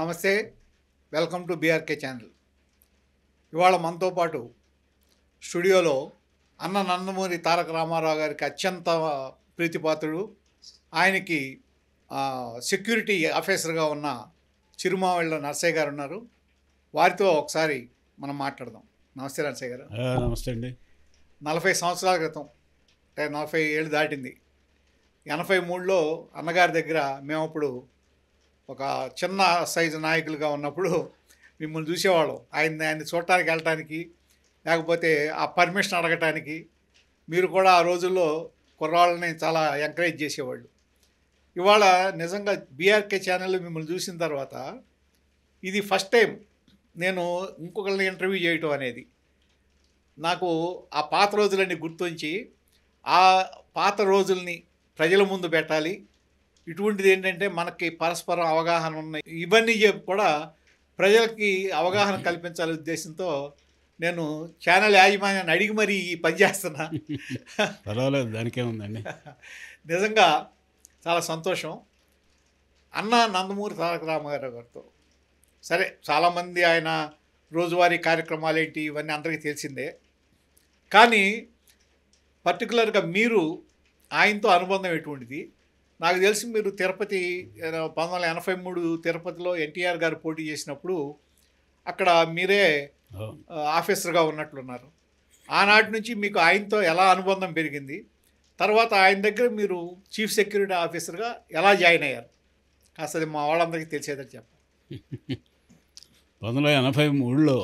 నమస్తే. Welcome to BRK channel. ఇవాళ మనతో పాటు స్టూడియోలో అన్న నందమూరి తారక రామారావు గారికి అత్యంత ప్రీతిపాత్రుడు, ఆయనకి సెక్యూరిటీ ఆఫీసర్గా ఉన్న చిరుమావిళ్ళ నరసయ్య గారు ఉన్నారు. వారితో ఒకసారి మనం మాట్లాడదాం. నమస్తే నరసయ్య గారు. నమస్తే అండి. 40 సంవత్సరాల క్రితం, అంటే 40 ఏళ్ళు దాటింది. 83లో అన్నగారి దగ్గర మేము అప్పుడు ఒక చిన్న సైజు నాయకులుగా ఉన్నప్పుడు మిమ్మల్ని చూసేవాళ్ళం. ఆయన్ని చూడటానికి వెళ్ళటానికి, లేకపోతే ఆ పర్మిషన్ అడగటానికి. మీరు కూడా ఆ రోజుల్లో కుర్రాళ్ళని చాలా ఎంకరేజ్ చేసేవాళ్ళు. ఇవాళ నిజంగా బీఆర్కే ఛానల్లో మిమ్మల్ని చూసిన తర్వాత ఇది ఫస్ట్ టైం నేను ఇంకొకరిని ఇంటర్వ్యూ చేయటం అనేది. నాకు ఆ పాత రోజులన్నీ గుర్తొచ్చి ఆ పాత రోజుల్ని ప్రజల ముందు పెట్టాలి. ఇటువంటిది ఏంటంటే మనకి పరస్పరం అవగాహన ఉన్నాయి, ఇవన్నీ కూడా ప్రజలకి అవగాహన కల్పించాలనే ఉద్దేశంతో నేను ఛానల్ యాజమాన్యాన్ని అడిగి మరీ ఈ పని చేస్తున్నా. పర్వాలేదు, దానికే ఉందండి. నిజంగా చాలా సంతోషం. అన్న నందమూరి తారక రామారావు గారితో సరే, చాలామంది ఆయన రోజువారీ కార్యక్రమాలు ఏంటి ఇవన్నీ అందరికీ తెలిసిందే. కానీ పర్టికులర్గా మీరు ఆయనతో అనుబంధం ఎటువంటిది? నాకు తెలిసి మీరు తిరుపతి 1983 తిరుపతిలో ఎన్టీఆర్ గారు పోటీ చేసినప్పుడు అక్కడ మీరే ఆఫీసర్గా ఉన్నట్లున్నారు. ఆనాటి నుంచి మీకు ఆయనతో ఎలా అనుబంధం పెరిగింది? తర్వాత ఆయన దగ్గర మీరు చీఫ్ సెక్యూరిటీ ఆఫీసర్గా ఎలా జాయిన్ అయ్యారు? కాస్త మా వాళ్ళందరికీ తెలిసేదని చెప్పండి. 1983లో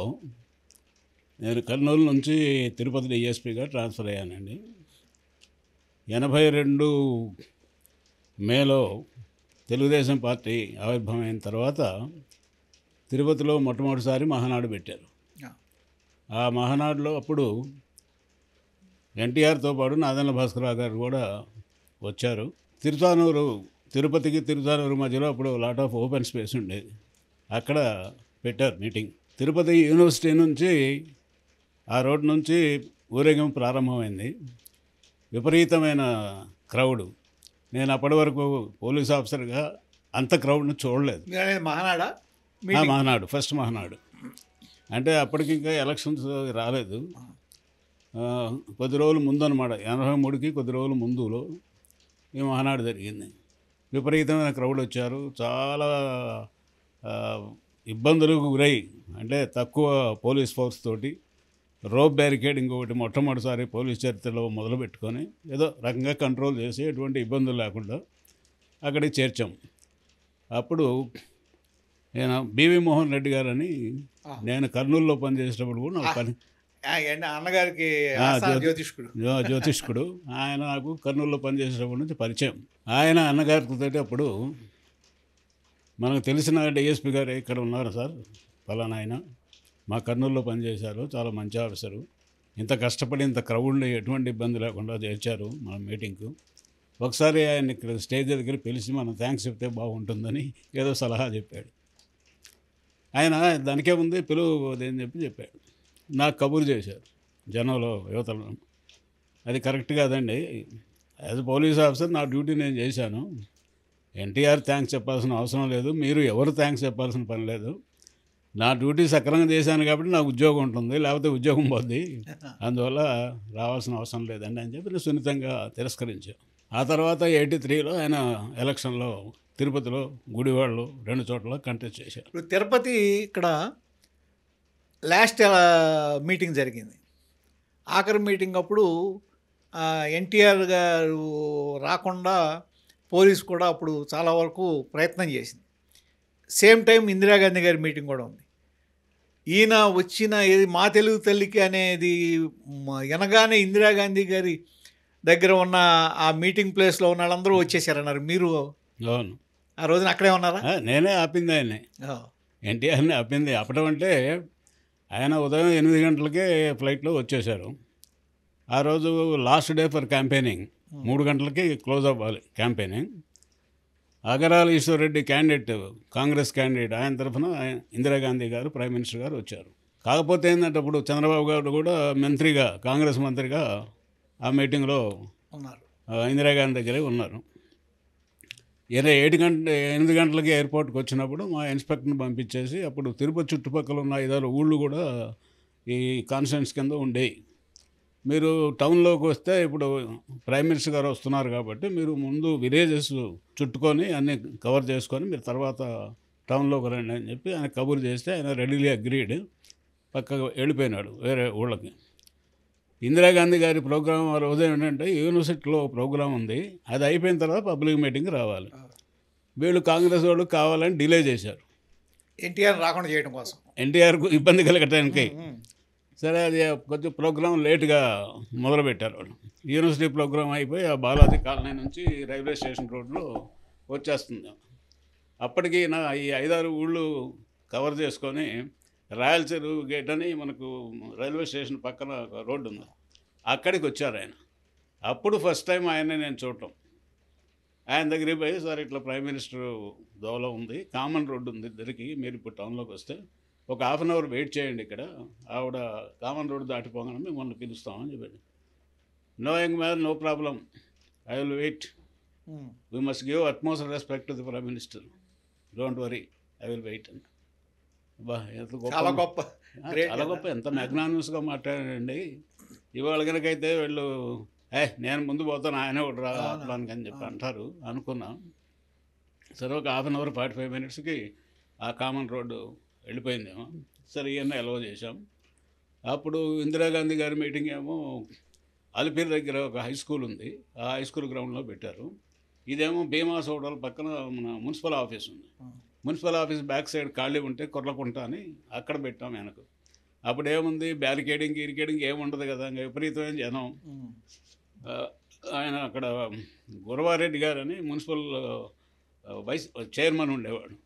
నేను కర్నూలు నుంచి తిరుపతి డిఎస్పీగా ట్రాన్స్ఫర్ అయ్యానండి. 82 మేలో తెలుగుదేశం పార్టీ ఆవిర్భావం తర్వాత తిరుపతిలో మొట్టమొదటిసారి మహానాడు పెట్టారు. ఆ మహానాడులో అప్పుడు ఎన్టీఆర్తో పాటు నాదెండ్ల భాస్కరరావు గారు కూడా వచ్చారు. తిరుపతికి తిరుచానూరు మధ్యలో అప్పుడు లాట్ ఆఫ్ ఓపెన్ స్పేస్ ఉండేది, అక్కడ పెట్టారు మీటింగ్. తిరుపతి యూనివర్సిటీ నుంచి ఆ రోడ్ నుంచి ఊరేగింపు ప్రారంభమైంది. విపరీతమైన క్రౌడ్. నేను అప్పటి వరకు పోలీస్ ఆఫీసర్గా అంత క్రౌడ్ను చూడలేదు. మహానాడు ఫస్ట్ మహానాడు అంటే అప్పటికి ఇంకా ఎలక్షన్స్ రాలేదు. కొద్ది రోజులు ముందు అనమాట, 83కి కొద్ది రోజులు ముందులో ఈ మహానాడు జరిగింది. విపరీతమైన క్రౌడ్ వచ్చారు. చాలా ఇబ్బందులకు గురై, అంటే తక్కువ పోలీస్ ఫోర్స్ తోటి రోప్ బ్యారికేడ్ ఇంకొకటి మొట్టమొదటిసారి పోలీస్ చరిత్రలో మొదలుపెట్టుకొని ఏదో రకంగా కంట్రోల్ చేసి ఎటువంటి ఇబ్బందులు లేకుండా అక్కడికి చేర్చాం. అప్పుడు నేను బివి మోహన్ రెడ్డి గారని, నేను కర్నూలులో పనిచేసేటప్పుడు కూడా నాకు పని అన్నగారికి జ్యోతిష్కుడు ఆయన నాకు కర్నూలులో పనిచేసేటప్పటి నుంచి పరిచయం. ఆయన అన్నగారితో అప్పుడు మనకు తెలిసిన డిఎస్పీ గారు ఇక్కడ ఉన్నారు సార్, ఫలానా ఆయన మా కర్నూలులో పనిచేశారు, చాలా మంచి ఆఫీసరు, ఇంత కష్టపడి ఇంత క్రౌడ్ని ఎటువంటి ఇబ్బంది లేకుండా చేర్చారు మన మీటింగ్కు. ఒకసారి ఆయన ఇక్కడ స్టేజ్ దగ్గర పిలిచి మనం థ్యాంక్స్ చెప్తే బాగుంటుందని ఏదో సలహా చెప్పాడు. ఆయన దానికే ఉంది పిలువు అని చెప్పాడు. నాకు కబురు చేశారు జనంలో, యువతలో. అది కరెక్ట్ కాదండి, యాజ్ పోలీస్ ఆఫీసర్ నా డ్యూటీ నేను చేశాను, ఎన్టీఆర్ థ్యాంక్స్ చెప్పాల్సిన అవసరం లేదు, మీరు ఎవరు థ్యాంక్స్ చెప్పాల్సిన పని లేదు, నా డ్యూటీ సక్రమంగా చేశాను కాబట్టి నాకు ఉద్యోగం ఉంటుంది, లేకపోతే ఉద్యోగం పోద్ది, అందువల్ల రావాల్సిన అవసరం లేదండి అని చెప్పి సున్నితంగా తిరస్కరించాను. ఆ తర్వాత 83లో ఆయన ఎలక్షన్లో తిరుపతిలో, గుడివాడలో 2 చోట్ల కంటెస్ట్ చేశారు. ఇప్పుడు తిరుపతి ఇక్కడ లాస్ట్ మీటింగ్ జరిగింది, ఆఖరి మీటింగ్ అప్పుడు ఎన్టీఆర్ గారు రాకుండా పోలీసు కూడా అప్పుడు చాలా వరకు ప్రయత్నం చేసింది. సేమ్ టైం ఇందిరాగాంధీ గారి మీటింగ్ కూడా ఉంది. ఈయన వచ్చిన ఏది మా తెలుగు తల్లికి అనేది వినగానే ఇందిరాగాంధీ గారి దగ్గర ఉన్న ఆ మీటింగ్ ప్లేస్లో ఉన్న వాళ్ళందరూ వచ్చేసారన్నారు. మీరు అవును ఆ రోజున అక్కడే ఉన్నారా? నేనే ఆపింది ఆయన్ని, ఎన్టీఆర్ని ఆపింది. ఆపడం అంటే ఆయన ఉదయం 8 గంటలకే ఫ్లైట్లో వచ్చేశారు. ఆ రోజు లాస్ట్ డే ఫర్ క్యాంపెయినింగ్, 3 గంటలకి క్లోజ్ అవ్వాలి campaigning. Agarala Eshwar Reddy candidate, Congress candidate, ఆయన తరఫున ఇందిరాగాంధీ గారు ప్రైమ్ మినిస్టర్ గారు వచ్చారు. కాకపోతే ఏంటంటే అప్పుడు చంద్రబాబు గారు కూడా మంత్రిగా, కాంగ్రెస్ మంత్రిగా ఆ మీటింగ్లో ఉన్నారు, ఇందిరాగాంధీ దగ్గరే ఉన్నారు. ఈయన 8 గంటలకి ఎయిర్పోర్ట్కి వచ్చినప్పుడు మా ఇన్స్పెక్టర్ని పంపించేసి అప్పుడు తిరుపతి చుట్టుపక్కల ఉన్న 5-6 ఊళ్ళు కూడా ఈ కాన్స్టిట్యూన్స్ కింద ఉండేవి. మీరు టౌన్లోకి వస్తే ఇప్పుడు ప్రైమ్ మినిస్టర్ గారు వస్తున్నారు కాబట్టి మీరు ముందు విలేజెస్ చుట్టుకొని అన్నీ కవర్ చేసుకొని మీరు తర్వాత టౌన్లోకి రండి అని చెప్పి ఆయన కబురు చేస్తే ఆయన రెడీలీ అగ్రీడ్. పక్కగా వెళ్ళిపోయినాడు వేరే ఊళ్ళకి. ఇందిరాగాంధీ గారి ప్రోగ్రాం ఆ రోజు ఏంటంటే యూనివర్సిటీలో ప్రోగ్రాం ఉంది, అది అయిపోయిన తర్వాత పబ్లిక్ మీటింగ్ రావాలి. వీళ్ళు కాంగ్రెస్ వాళ్ళు కావాలని డిలే చేశారు ఎన్టీఆర్ రాకుండా చేయడం కోసం, ఎన్టీఆర్కు ఇబ్బంది కలగటానికి. సరే అది కొంచెం ప్రోగ్రాం లేట్గా మొదలుపెట్టారు వాళ్ళు. యూనివర్సిటీ ప్రోగ్రాం అయిపోయి ఆ బాలాజీ కాలనీ నుంచి రైల్వే స్టేషన్ రోడ్లో వచ్చేస్తుంది. అప్పటికి ఈ 5-6 ఊళ్ళు కవర్ చేసుకొని రాయల్ చెరువు గేట్ అని మనకు రైల్వే స్టేషన్ పక్కన ఒక రోడ్డు ఉంది, అక్కడికి వచ్చారు ఆయన. అప్పుడు ఫస్ట్ టైం ఆయన్ని నేను చూడటం. ఆయన దగ్గరికి పోయి, సార్ ఇట్లా ప్రైమ్ మినిస్టర్ దోవలో ఉంది, కామన్ రోడ్డు ఉంది ఇద్దరికి, మీరు ఇప్పుడు టౌన్లోకి వస్తే ఒక ½ అన్ అవర్ వెయిట్ చేయండి, ఇక్కడ ఆవిడ కామన్ రోడ్డు దాటిపోగానే మిమ్మల్ని పిలుస్తామని చెప్పాడు. No young man, no problem, I will wait, we must give utmost respect to the prime minister, don't worry, I will wait అని. బా ఎంత చాలా గొప్ప, చాలా గొప్ప, ఎంత మ్యాగ్నానిమస్గా మాట్లాడాడండి. ఇవాళ కనుకైతే వీళ్ళు నేను ముందు పోతాను, ఆయన ఒకటి రావడానికి అని చెప్పి అంటారు అనుకున్నా. సరే ఒక ½ అన్ అవర్ 45 మినిట్స్కి ఆ కామన్ రోడ్డు వెళ్ళిపోయిందేమో. సరే ఇవన్నీ ఎలవ చేశాం. అప్పుడు ఇందిరాగాంధీ గారి మీటింగ్ ఏమో అలిపిరి దగ్గర ఒక హై స్కూల్ ఉంది, ఆ హై స్కూల్ గ్రౌండ్లో పెట్టారు. ఇదేమో భీమాస్ హోటల్ పక్కన మన మున్సిపల్ ఆఫీస్ ఉంది, మున్సిపల్ ఆఫీస్ బ్యాక్ సైడ్ ఖాళీ ఉంటే కొర్లకుంట అని అక్కడ పెట్టాం వెనక. అప్పుడు ఏముంది, బ్యారికేడింగ్ ఇరికేడింగ్ ఏముండదు కదా, ఇంకా విపరీతమైన జనం. ఆయన అక్కడ గురవారెడ్డి గారు అని మున్సిపల్ వైస్ చైర్మన్ ఉండేవాడు,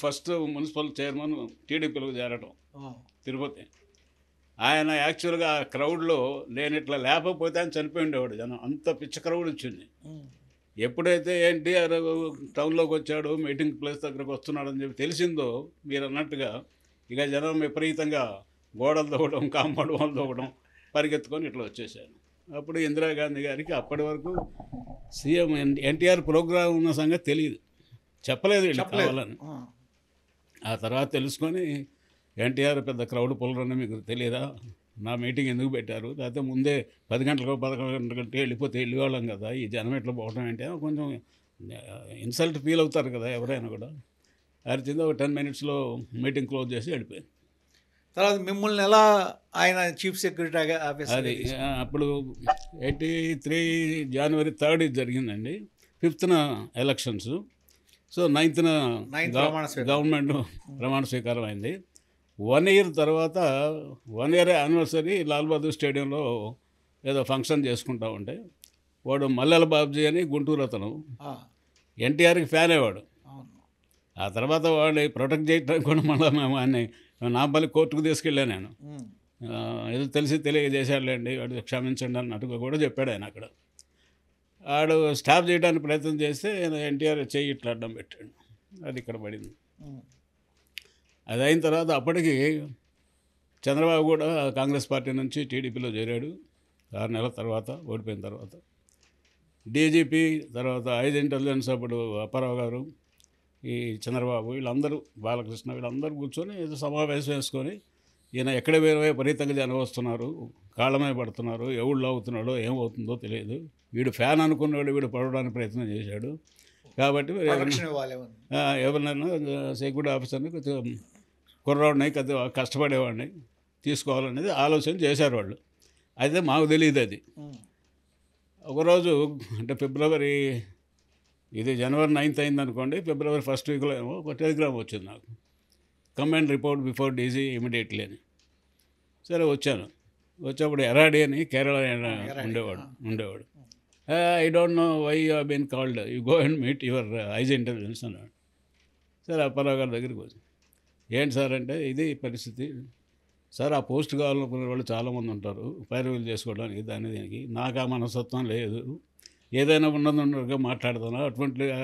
ఫస్ట్ మున్సిపల్ చైర్మన్ టీడీపీలోకి చేరటం తిరుపతి. ఆయన యాక్చువల్గా ఆ క్రౌడ్లో నేను ఇట్లా లేకపోతే ఆయన చనిపోయి ఉండేవాడు, జనం అంత పిచ్చ క్రౌడ్ వచ్చింది. ఎప్పుడైతే ఎన్టీఆర్ టౌన్లోకి వచ్చాడు, మీటింగ్ ప్లేస్ దగ్గరకు వస్తున్నాడు అని చెప్పి తెలిసిందో మీరు అన్నట్టుగా, ఇక జనం విపరీతంగా గోడలు తవ్వడం, కాంపౌండ్ వాళ్ళు తవ్వడం, పరిగెత్తుకొని ఇట్లా వచ్చేసాను. అప్పుడు ఇందిరాగాంధీ గారికి అప్పటి వరకు సీఎం ఎన్టీఆర్ ప్రోగ్రాం ఉన్న సంగతి తెలియదు, చెప్పలేదు వీళ్ళు కావాలని. ఆ తర్వాత తెలుసుకొని, ఎన్టీఆర్ పెద్ద క్రౌడ్ పుల్లరని మీకు తెలియదా, నా మీటింగ్ ఎందుకు పెట్టారు, లేకపోతే ముందే 10 గంటలకు 11 గంటలకి వెళ్ళిపోతే వెళ్ళేవాళ్ళం కదా, ఈ జనం ఎట్లా పోవడం అంటే కొంచెం ఇన్సల్ట్ ఫీల్ అవుతారు కదా ఎవరైనా కూడా. అరిచింది ఒక 10 మినిట్స్లో మీటింగ్ క్లోజ్ చేసి వెళ్ళిపోయింది. తర్వాత మిమ్మల్ని ఎలా ఆయన చీఫ్ సెక్రటరీ అది అప్పుడు 83 జనవరి 3 జరిగిందండి. 5th elections. So 9th government ప్రమాణ స్వీకారం అయింది. 1 ఇయర్ తర్వాత 1 ఇయర్ యానివర్సరీ లాల్ బహదూర్ స్టేడియంలో ఏదో ఫంక్షన్ చేసుకుంటా ఉంటే, వాడు మల్లెల బాబ్జీ అని గుంటూరు అతను ఎన్టీఆర్కి ఫ్యాన్ అయ్యేవాడు. ఆ తర్వాత వాడిని ప్రొటెక్ట్ చేయడానికి కూడా మళ్ళీ మేము ఆయన్ని నాంపల్లి కోర్టుకు తీసుకెళ్ళాను నేను. ఏదో తెలిసి తెలియజేశాడులేండి, వాడు క్షమించండి అన్నట్టుగా కూడా చెప్పాడు ఆయన. అక్కడ వాడు స్టాప్ చేయడానికి ప్రయత్నం చేస్తే ఎన్టీఆర్ చెయ్యి ఇట్లా అడ్డం పెట్టాడు, అది ఇక్కడ పడింది. అది అయిన తర్వాత అప్పటికి చంద్రబాబు కూడా కాంగ్రెస్ పార్టీ నుంచి టీడీపీలో చేరాడు. 6 నెలల తర్వాత ఓడిపోయిన తర్వాత డీజీపీ, తర్వాత ఐజ్ ఇంటెలిజెన్స్ అప్పుడు అప్పారావు గారు, ఈ చంద్రబాబు, వీళ్ళందరూ బాలకృష్ణ, వీళ్ళందరూ కూర్చొని ఏదో సమావేశం వేసుకొని, ఈయన ఎక్కడ వేరే విపరీతంగా జనం వస్తున్నారు, కాళ్ళమే పడుతున్నారు, ఎవళ్ళు అవుతున్నాడో ఏమవుతుందో తెలియదు, వీడు ఫ్యాన్ అనుకున్నాడు, వీడు పడడానికి ప్రయత్నం చేశాడు, కాబట్టి ఎవరినైనా సెక్యూరిటీ ఆఫీసర్ని కొంచెం కుర్రాడిని కొద్దిగా కష్టపడేవాడిని తీసుకోవాలనేది ఆలోచన చేశారు వాళ్ళు. అయితే మాకు తెలియదు అది. ఒకరోజు అంటే ఫిబ్రవరి, ఇది జనవరి 9th అయింది అనుకోండి, ఫిబ్రవరి 1st వీక్లో ఏమో ఒక టెలిగ్రామ్ వచ్చింది నాకు, come and report before DG immediately అని. సరే వచ్చాను. వచ్చేప్పుడు ఎరాడి అని కేరళ ఉండేవాడు. I don't know why you have been called, you go and meet your IG intelligence అన్నాడు. సరే అప్పారావు గారి దగ్గరికి వచ్చి, ఏంటి సార్ అంటే, ఇది పరిస్థితి సార్, ఆ పోస్ట్ కావాలనుకునే వాళ్ళు చాలామంది ఉంటారు పైరవీలు చేసుకోవడానికి, దీనికి నాకు ఆ మనస్తత్వం లేదు, ఏదైనా ఉన్నదిగా మాట్లాడుతున్నా,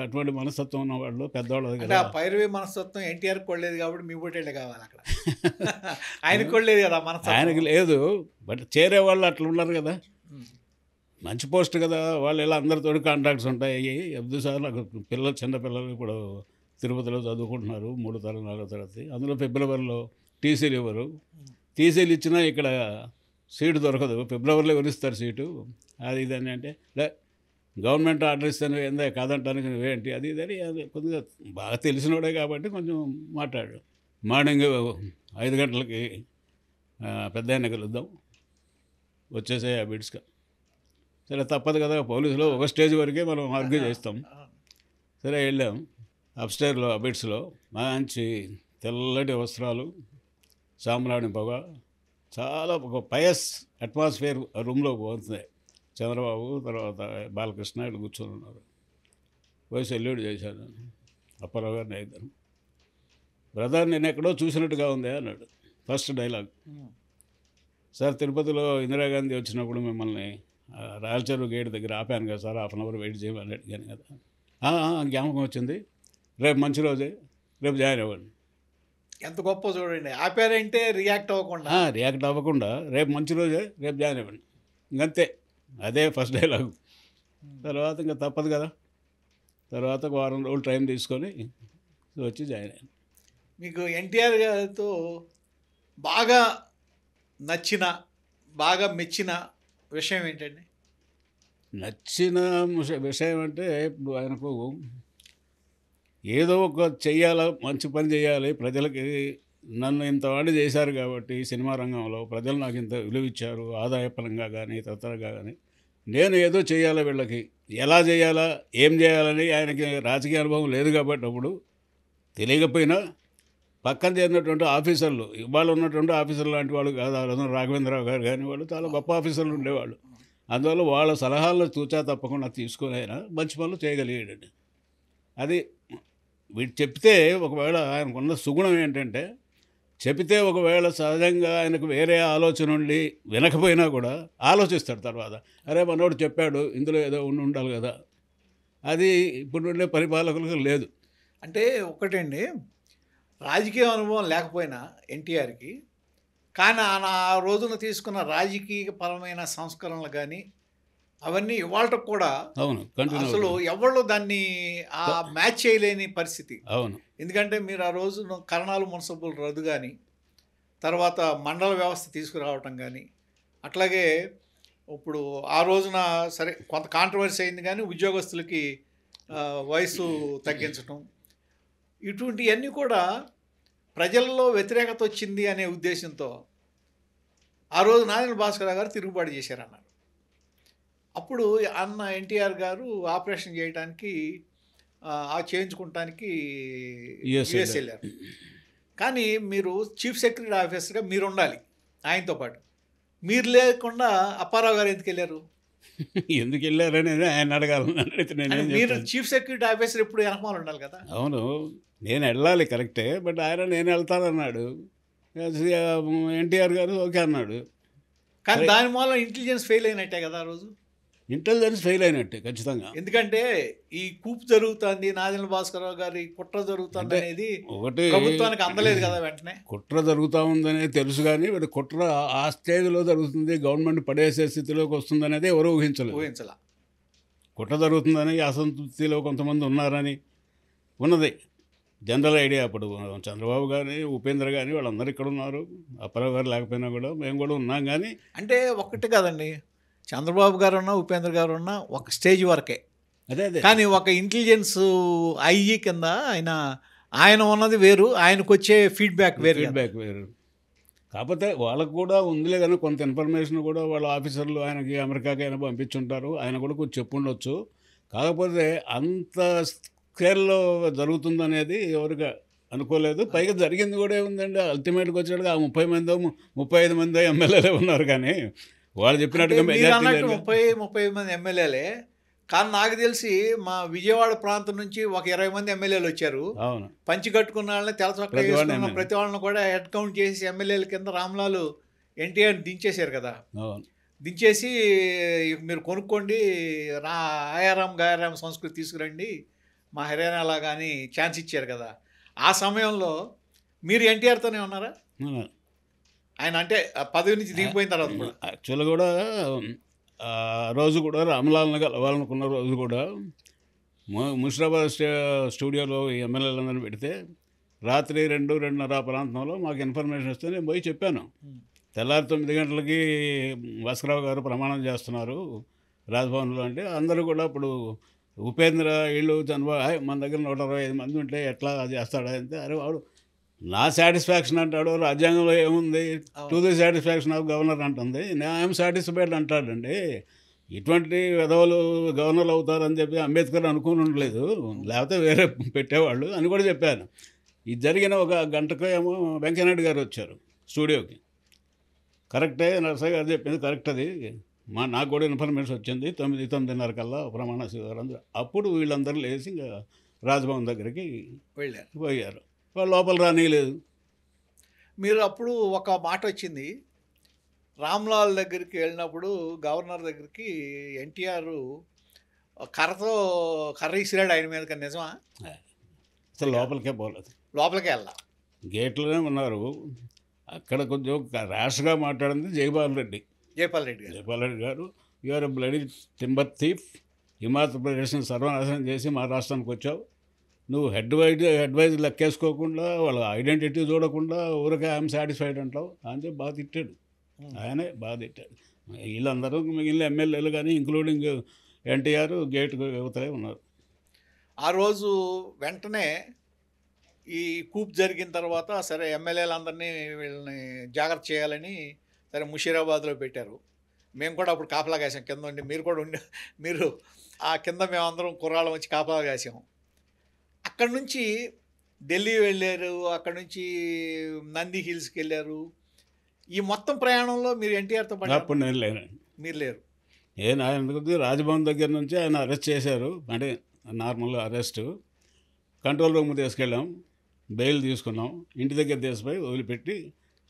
అటువంటి మనస్తత్వం ఉన్న వాళ్ళు పెద్దవాళ్ళ దగ్గర. పైరవీ మనస్తత్వం ఎన్టీఆర్ కొడలేదు కాబట్టి మీ బోటేళ్ళే కావాలి అక్కడ. ఆయనకు కొడలేదు కదా మనస్తత్వం. ఆయనకి లేదు, బట్ చేరే వాళ్ళు అట్లా ఉన్నారు కదా. మంచి పోస్ట్ కదా, వాళ్ళు ఇలా అందరితో కాంటాక్ట్స్ ఉంటాయి. ఎవ్రీ సార్ నాకు పిల్లలు చిన్న పిల్లలు ఇప్పుడు తిరుపతిలో చదువుకుంటున్నారు 3 తరగతి 4 తరగతి. అందులో ఫిబ్రవరిలో టీసీలు ఇవ్వరు. టీసీలు ఇచ్చినా ఇక్కడ సీటు దొరకదు. ఫిబ్రవరిలో ఎవరిస్తారు సీటు, అది ఇదని అంటే లే గవర్నమెంట్ ఆర్డర్ ఇస్తాను ఏందా కాదంటానికి నువ్వేంటి అది ఇదని. అది కొద్దిగా బాగా తెలిసినోడే కాబట్టి కొంచెం మాట్లాడు. మార్నింగ్ 5 గంటలకి పెద్ద ఆయన కలుద్దాం వచ్చేసే బిడ్స్గా. సరే తప్పదు కదా, పోలీసులో ఒక స్టేజ్ వరకే మనం ఆర్గ్యూ చేస్తాం. సరే వెళ్ళాం. అప్స్టైర్లో అబిడ్స్లో మంచి తెల్లటి వస్త్రాలు, సాంబ్రాణి పొగ, చాలా ఒక పయస్ అట్మాస్ఫియర్ రూమ్లో పోతుంది. చంద్రబాబు తర్వాత బాలకృష్ణ ఇటు కూర్చొని ఉన్నారు. పోయి సెల్యూట్ చేశాను. అప్పారావు గారిని అయితాను. బ్రదర్ నేను ఎక్కడో చూసినట్టుగా ఉంది అన్నాడు ఫస్ట్ డైలాగ్. సార్ తిరుపతిలో ఇందిరాగాంధీ వచ్చినప్పుడు మిమ్మల్ని రాయలచెరువు గేట్ దగ్గర ఆపాను కదా సార్, 1/2 అవర్ వెయిట్ చేయమని అడిగాను కదా. జ్ఞాపకం వచ్చింది, రేపు మంచి రోజే, రేపు జాయిన్ అవ్వండి. ఎంత గొప్ప చూడండి, ఆపారంటే రియాక్ట్ అవ్వకుండా రేపు మంచి రోజే, రేపు జాయిన్ అవ్వండి, ఇంకంతే. అదే ఫస్ట్ డైలాగ్. తర్వాత ఇంకా తప్పదు కదా, తర్వాత ఒక 1 వారం రోజులు టైం తీసుకొని వచ్చి జాయిన్ అయ్యాను. మీకు ఎన్టీఆర్ గారితో బాగా నచ్చిన, బాగా మెచ్చిన విషయం ఏంటండి? నచ్చిన విషయం అంటే ఇప్పుడు ఆయనకు ఏదో ఒక చెయ్యాలా, మంచి పని చేయాలి ప్రజలకి. నన్ను ఇంతవాడి చేశారు కాబట్టి సినిమా రంగంలో ప్రజలు నాకు ఇంత విలువ ఇచ్చారు, ఆదాయపరంగా కానీ తరతరంగా కానీ. నేను ఏదో చేయాలా వీళ్ళకి, ఎలా చేయాలా, ఏం చేయాలని ఆయనకి రాజకీయ అనుభవం లేదు కాబట్టి అప్పుడు తెలియకపోయినా పక్కన చేరినటువంటి ఆఫీసర్లు, ఇవాళ ఉన్నటువంటి ఆఫీసర్లు లాంటి వాళ్ళు కాదు. రాఘవేంద్రరావు గారు కానీ వాళ్ళు చాలా గొప్ప ఆఫీసర్లు ఉండేవాళ్ళు. అందువల్ల వాళ్ళ సలహాలను తూచా తప్పకుండా తీసుకొని ఆయన మంచి పనులు చేయగలిగాడండి. అది వీటి చెప్తే ఒకవేళ ఆయనకున్న సుగుణం ఏంటంటే, చెబితే ఒకవేళ సహజంగా ఆయనకు వేరే ఆలోచన ఉండి వినకపోయినా కూడా ఆలోచిస్తాడు తర్వాత. అరే మనోడు చెప్పాడు, ఇందులో ఏదో ఉండాలి కదా. అది ఇప్పుడు ఉండే పరిపాలకులకు లేదు. అంటే ఒకటండి, రాజకీయ అనుభవం లేకపోయినా ఎన్టీఆర్కి, కానీ ఆయన ఆ రోజున తీసుకున్న రాజకీయ పరమైన సంస్కరణలు కానీ అవన్నీ ఇవాళకు కూడా అవును అసలు ఎవరు దాన్ని మ్యాచ్ చేయలేని పరిస్థితి. అవును, ఎందుకంటే మీరు ఆ రోజు కరణాలు మున్సిపల్ రద్దు కానీ, తర్వాత మండల వ్యవస్థ తీసుకురావటం కానీ, అట్లాగే ఇప్పుడు ఆ రోజున సరే కొంత కాంట్రవర్సీ అయింది కానీ ఉద్యోగస్తులకి వయసు తగ్గించటం, ఇటువంటివన్నీ కూడా ప్రజల్లో వ్యతిరేకత వచ్చింది అనే ఉద్దేశంతో ఆ రోజు నారాయణ భాస్కర్ గారు తిరుగుబాటు చేశారన్నారు. అప్పుడు అన్న ఎన్టీఆర్ గారు ఆపరేషన్ చేయడానికి చేయించుకోవటానికి యుఎస్ వెళ్ళారు. కానీ మీరు చీఫ్ సెక్రటరీ ఆఫీసర్గా మీరు ఉండాలి ఆయనతో పాటు. మీరు లేకుండా అప్పారావు గారు ఎందుకు వెళ్ళారనేది ఆయన అడగాలని. మీరు చీఫ్ సెక్రటరీ ఆఫీసర్ ఎప్పుడు వెనకమాల ఉండాలి కదా. అవును, నేను వెళ్ళాలి కరెక్టే, బట్ ఆయన నేను వెళ్తానన్నాడు. ఎన్టీఆర్ గారు ఓకే అన్నాడు. కానీ దాని మూలం ఇంటెలిజెన్స్ ఫెయిల్ అయినట్టే కదా ఆ రోజు. ఇంటెలిజెన్స్ ఫెయిల్ అయినట్టే ఖచ్చితంగా. ఎందుకంటే ఈ కూపు జరుగుతుంది, నాదెండ్ల భాస్కరరావు గారి కుట్ర జరుగుతుంది అనేది ఒకటి ప్రభుత్వానికి అందలేదు కదా. వెంటనే కుట్ర జరుగుతూ ఉందనేది తెలుసు, కానీ కుట్ర ఆ స్టేజ్లో జరుగుతుంది, గవర్నమెంట్ పడేసే స్థితిలోకి వస్తుంది అనేది ఎవరు ఊహించాల. కుట్ర జరుగుతుందని అసంతృప్తిలో కొంతమంది ఉన్నారని ఉన్నది జనరల్ ఐడియా. అప్పుడు చంద్రబాబు కానీ ఉపేంద్ర కానీ వాళ్ళందరూ ఇక్కడ ఉన్నారు. అప్పారావు గారు లేకపోయినా కూడా మేము కూడా ఉన్నాం. కానీ అంటే ఒక్కటి కాదండి, చంద్రబాబు గారు ఉన్నా ఉపేంద్ర గారు ఉన్నా ఒక స్టేజ్ వరకే. అదే కానీ ఒక ఇంటెలిజెన్స్ ఐజీ కింద ఆయన ఉన్నది వేరు, ఆయనకు వచ్చే ఫీడ్బ్యాక్ వేరు. కాకపోతే వాళ్ళకు కూడా ఉందిలే కానీ కొంత ఇన్ఫర్మేషన్ కూడా వాళ్ళ ఆఫీసర్లు ఆయనకి అమెరికాకి అయినా పంపించుంటారు, ఆయన కూడా కొంచెం చెప్పుండొచ్చు. కాకపోతే అంత స్కేల్లో జరుగుతుందనేది ఎవరికి అనుకోలేదు. పైగా జరిగింది కూడా ఏముందండి, అల్టిమేట్గా వచ్చాడు ఆ 30 మందో 35 మందో ఎమ్మెల్యేలే ఉన్నారు. కానీ వాళ్ళు చెప్పినట్టుగా 30-35 మంది ఎమ్మెల్యేలే. కానీ నాకు తెలిసి మా విజయవాడ ప్రాంతం నుంచి ఒక 20 మంది ఎమ్మెల్యేలు వచ్చారు. అవును, పంచి కట్టుకున్న వాళ్ళని తెలచొక్క వేసుకున్న ప్రతి వాళ్ళని కూడా హెడ్ కౌంట్ చేసి ఎమ్మెల్యేల కింద రామ్లాలు ఎన్టీఆర్ దించేశారు కదా. దించేసి మీరు కొనుక్కోండి, ఆయారాం గాయారాం సంస్కృతి తీసుకురండి మా హర్యానాలా కానీ ఛాన్స్ ఇచ్చారు కదా. ఆ సమయంలో మీరు ఎన్టీఆర్తోనే ఉన్నారా? ఆయన అంటే పదవి నుంచి దిగిపోయిన తర్వాత కూడా యాక్చువల్గా కూడా ఆ రోజు కూడా రామ్లాల్ని కలవాలనుకున్న రోజు కూడా ముషిరాబాద్ స్టూడియోలో ఎమ్మెల్యేలందరినీ పెడితే రాత్రి 2:30 ప్రాంతంలో మాకు ఇన్ఫర్మేషన్ వస్తే నేను పోయి చెప్పాను. తెల్లారి 9 గంటలకి భాస్కరరావు గారు ప్రమాణం చేస్తున్నారు రాజ్భవన్లో అంటే అందరూ కూడా అప్పుడు ఉపేంద్ర వీళ్ళు చంద్రబాబు మన దగ్గర 125 మంది ఉంటే ఎట్లా చేస్తాడా అంటే అరే వాడు నా సాటిస్ఫాక్షన్ అంటాడు, రాజ్యాంగంలో ఏముంది to the satisfaction of governor అంటుంది, ఐఎమ్ సాటిస్ఫైడ్ అంటాడండి. ఇటువంటి విధవలు గవర్నర్లు అవుతారని చెప్పి అంబేద్కర్ అనుకుని ఉండలేదు, లేకపోతే వేరే పెట్టేవాళ్ళు అని కూడా చెప్పాను. ఇది జరిగిన ఒక గంటకు ఏమో వెంకయ్యనాయుడు గారు వచ్చారు స్టూడియోకి. కరెక్టే నరసయ్య గారు చెప్పింది కరెక్ట్, అది నాకు కూడా ఇన్ఫర్మేషన్ వచ్చింది 9:30 కల్లా ప్రమాణ స్వీకారం. అప్పుడు వీళ్ళందరూ లేచి ఇంకా రాజ్భవన్ దగ్గరికి పోయారు. వాళ్ళు లోపల రానిలేదు. మీరు అప్పుడు ఒక మాట వచ్చింది, రామ్లాల్ దగ్గరికి వెళ్ళినప్పుడు గవర్నర్ దగ్గరికి ఎన్టీఆర్ కర్ర ఇసిరాడు ఆయన మీద, నిజమా? అసలు లోపలికే పోలేదు, లోపలికే వెళ్ళా, గేట్లోనే ఉన్నారు. అక్కడ కొంచెం ర్యాష్గా మాట్లాడింది జైపాల్ రెడ్డి గారు. You are bloody timber thief, Himachal ప్రదేశ్ని సర్వనాశనం చేసి మా రాష్ట్రానికి వచ్చావు, నువ్వు హెడ్ వైజ్ లెక్కేసుకోకుండా వాళ్ళ ఐడెంటిటీ చూడకుండా ఊరికే ఐఎమ్ సాటిస్ఫైడ్ అంటావు అని చెప్పి బాగా తిట్టాడు. ఆయనే బాగా తిట్టాడు. వీళ్ళందరూ మిగిలిన ఎమ్మెల్యేలు కానీ ఇంక్లూడింగ్ ఎన్టీఆర్ గేట్ యువతలే ఉన్నారు. ఆ రోజు వెంటనే ఈ కూప్ జరిగిన తర్వాత సరే ఎమ్మెల్యేలందరినీ వీళ్ళని జాగ్రత్త చేయాలని సరే ముషీరాబాద్లో పెట్టారు. మేము కూడా అప్పుడు కాపలా కాసాం కింద ఉండి, మీరు కూడా ఉండి, మీరు ఆ కింద మేమందరం కుర్రాళ్ళం వచ్చి కాపలా కాసాం. అక్కడి నుంచి ఢిల్లీ వెళ్ళారు, అక్కడి నుంచి నంది హిల్స్కి వెళ్ళారు. ఈ మొత్తం ప్రయాణంలో మీరు ఎన్టీఆర్తో పాటు అప్పుడు నేను లేనండి. మీరు లేరు. ఆయన రాజ్భవన్ దగ్గర నుంచి ఆయన అరెస్ట్ చేశారు, అంటే నార్మల్ అరెస్టు. కంట్రోల్ రూమ్ తీసుకెళ్ళాం, బెయిల్ తీసుకున్నాం, ఇంటి దగ్గర తీసిపోయి వదిలిపెట్టి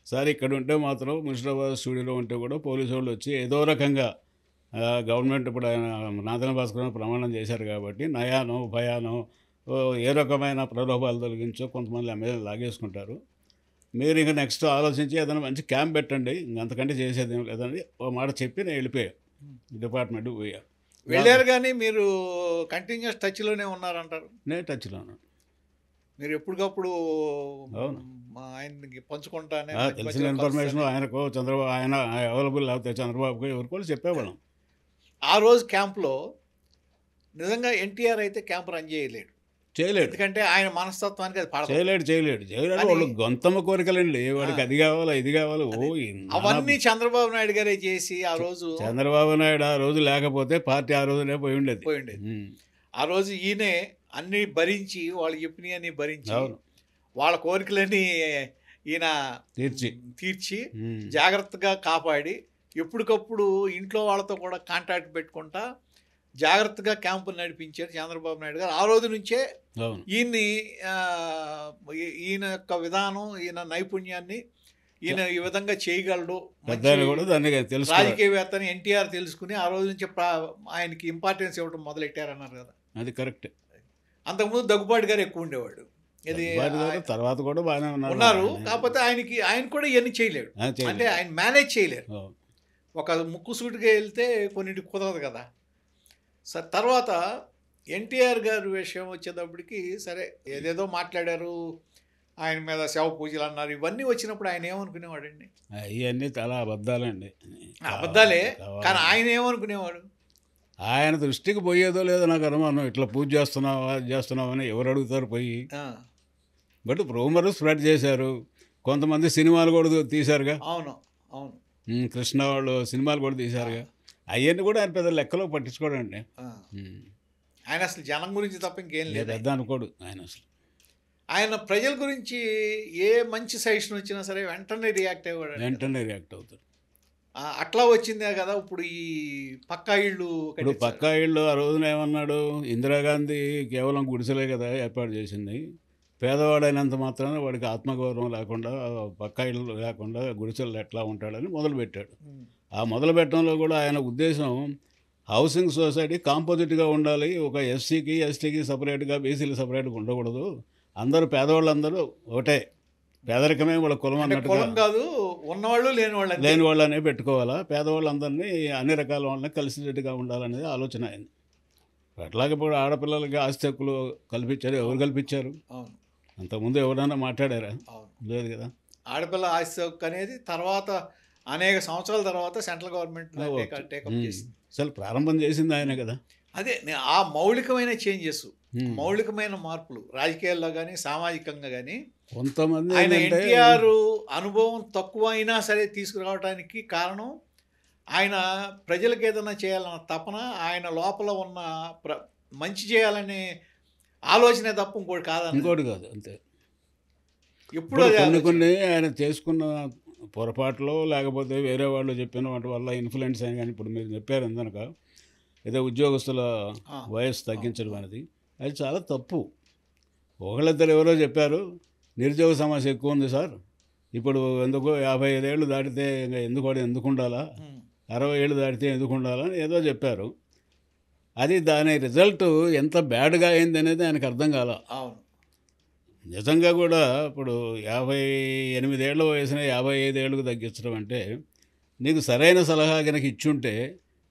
సార్ ఇక్కడ ఉంటే మాత్రం ముషిరాబాద్ స్టూడియోలో ఉంటే కూడా పోలీసు వాళ్ళు వచ్చి ఏదో రకంగా గవర్నమెంట్ ఇప్పుడు ఆయన నాదన భాస్కర్ ప్రమాణం చేశారు కాబట్టి నయానో భయానో ఏ రకమైన ప్రలోభాలు తొలగించో కొంతమంది ఎమ్మెల్యేలు లాగేసుకుంటారు, మీరు ఇంకా నెక్స్ట్ ఆలోచించి ఏదైనా మంచి క్యాంప్ పెట్టండి, ఇంకంతకంటే చేసేది ఏం లేదండి ఓ మాట చెప్పి నేను వెళ్ళిపోయాను, డిపార్ట్మెంట్కి పోయా. వెళ్ళారు కానీ మీరు కంటిన్యూస్ టచ్లోనే ఉన్నారంటారు? నేను టచ్లో ఉన్నాను. మీరు ఎప్పటికప్పుడు ఆయనకి పంచుకుంటానే తెలిసిన ఇన్ఫర్మేషన్ ఆయనకు చంద్రబాబు ఆయన అవైలబుల్ లేకపోతే చంద్రబాబుకు ఎవరికో చెప్పేవాళ్ళం. ఆ రోజు క్యాంప్లో నిజంగా ఎన్టీఆర్ అయితే క్యాంప్ రన్ చేయలేడు, ఎందుకంటే ఆయన మనస్తత్వానికి అది పడదు. చేయలేడు వాళ్ళు గొంతమ్మ కోరికలండి, వాడికి అది కావాలా ఇది కావాలా అవన్నీ చంద్రబాబు నాయుడు గారే చేసి ఆ రోజు చంద్రబాబు నాయుడు ఆ రోజు లేకపోతే పార్టీ ఆ రోజునే పోయి ఉండేది. ఆ రోజు ఈయనే అన్నీ భరించి, వాళ్ళు చెప్పినవన్నీ భరించి, వాళ్ళ కోరికలన్నీ ఈయన తీర్చి జాగ్రత్తగా కాపాడి ఎప్పటికప్పుడు ఇంట్లో వాళ్ళతో కూడా కాంటాక్ట్ పెట్టుకుంటా జాగ్రత్తగా క్యాంపులు నడిపించారు చంద్రబాబు నాయుడు గారు. ఆ రోజు నుంచే ఈయన యొక్క విధానం, ఈయన నైపుణ్యాన్ని ఈయన ఈ విధంగా చేయగలడు, రాజకీయవేత్తని ఎన్టీఆర్ తెలుసుకుని ఆ రోజు నుంచి ఆయనకి ఇంపార్టెన్స్ ఇవ్వడం మొదలెట్టారన్నారు కదా. అది కరెక్ట్. అంతకుముందు దగ్గుబాటి గారు ఎక్కువ ఉండేవాడు, ఇది తర్వాత కూడా బాగానే ఉన్నారు. కాకపోతే ఆయన కూడా ఇవన్నీ చేయలేడు, అంటే ఆయన మేనేజ్ చేయలేరు. ఒక ముక్కుసూటిగా వెళ్తే కొన్నింటికి కుదరదు కదా. సరే తర్వాత ఎన్టీఆర్ గారి విషయం వచ్చేటప్పటికి సరే ఏదేదో మాట్లాడారు, ఆయన మీద శవ పూజలు అన్నారు, ఇవన్నీ వచ్చినప్పుడు ఆయన ఏమనుకునేవాడండి? ఇవన్నీ చాలా అబద్ధాలండి. అబద్ధాలే, కానీ ఆయన ఏమనుకునేవాడు? ఆయన దృష్టికి పోయేదో లేదో నాకు అనుమానం. ఇట్లా పూజ చేస్తున్నావని ఎవరు అడుగుతారు పోయి? బట్ రూమర్ స్ప్రెడ్ చేశారు, కొంతమంది సినిమాలు కూడా తీశారుగా. అవును అవును, కృష్ణ వాళ్ళు సినిమాలు కూడా తీశారుగా. అవన్నీ కూడా ఆయన పెద్ద లెక్కలో పట్టించుకోడండి. ఆయన అసలు జనం గురించి తప్ప ఇంకేం లేదు, పెద్ద అనుకోడు ఆయన. అసలు ఆయన ప్రజల గురించి ఏ మంచి సజెషన్ వచ్చినా సరే వెంటనే రియాక్ట్ అవుతారు. అట్లా వచ్చిందే కదా ఇప్పుడు ఈ పక్కా ఇళ్ళు. పక్కా ఇళ్ళు ఆ రోజున ఏమన్నాడు, ఇందిరాగాంధీ కేవలం గుడిసెలే కదా ఏర్పాటు చేసింది, పేదవాడైనంత మాత్రాన వాడికి ఆత్మగౌరవం లేకుండా పక్కా ఇళ్ళు లేకుండా గుడిసెలు ఎట్లా ఉంటాడని మొదలుపెట్టాడు. ఆ మొదలుపెట్టడంలో కూడా ఆయన ఉద్దేశం హౌసింగ్ సొసైటీ కాంపోజిట్గా ఉండాలి, ఒక ఎస్సీకి ఎస్టీకి సపరేట్గా బీసీలు సపరేట్గా ఉండకూడదు, అందరూ పేదవాళ్ళందరూ ఒకటే పేదరికమే వాళ్ళ కులం అంటే అన్నట్టుగా కులం కాదు, ఉన్నవాళ్ళు లేని వాళ్ళు అంతే. లేని వాళ్ళనే పెట్టుకోవాలా, పేదవాళ్ళందరినీ అన్ని రకాల వాళ్ళని కలిసినట్టుగా ఉండాలనేది ఆలోచన అయింది. అట్లాగే ఇప్పుడు ఆడపిల్లలకి ఆస్తి హక్కులు కల్పించారు. ఎవరు కల్పించారు? అవును, అంతకుముందు ఎవరైనా మాట్లాడారా? అవును. లేదు కదా. ఆడపిల్ల ఆస్తి హక్కు అనేది తర్వాత అనేక సంవత్సరాల తర్వాత సెంట్రల్ గవర్నమెంట్ టేకప్ చేసింది. అసలు ప్రారంభం చేసింది ఆయనే కదా. అదే ఆ మౌలికమైన చేంజెస్, ఉమ్. మౌలికమైన మార్పులు రాజకీయాల్లో కానీ సామాజికంగా కానీ కొంతమంది ఆయన ఏంటంటే ఎన్టీఆర్ అనుభవం తక్కువ అయినా సరే తీసుకురావడానికి కారణం ఆయన ప్రజలకు ఏదైనా చేయాలన్న తపన, ఆయన లోపల ఉన్న మంచి చేయాలనే ఆలోచనే తప్ప ఇంకోటి కాదని. ఇంకోటి కాదు అంతే. ఎప్పుడు కొన్ని ఆయన చేసుకున్న పొరపాట్లో లేకపోతే వేరే వాళ్ళు చెప్పిన వాటి వల్ల ఇన్ఫ్లుయెన్స్ అయిన, కానీ ఇప్పుడు మీరు చెప్పారు కనుక ఏదో ఉద్యోగస్తుల వయస్సు తగ్గించడం అనేది అది చాలా తప్పు. ఒకళ్ళిద్దరు ఎవరో చెప్పారు నిరుద్యోగ సమస్య ఎక్కువ ఉంది సార్, ఇప్పుడు ఎందుకు 55 ఏళ్ళు దాటితే ఇంకా ఎందుకు ఉండాలా, 60 ఏళ్ళు దాటితే ఎందుకు ఉండాలా అని ఏదో చెప్పారు. అది దాని రిజల్ట్ ఎంత బ్యాడ్గా అయింది అనేది ఆయనకు అర్థం కాల. అవును, నిజంగా కూడా ఇప్పుడు 58 ఏళ్ళ వయసునే 55 ఏళ్ళకు తగ్గించడం అంటే నీకు సరైన సలహా కనుక ఇచ్చుంటే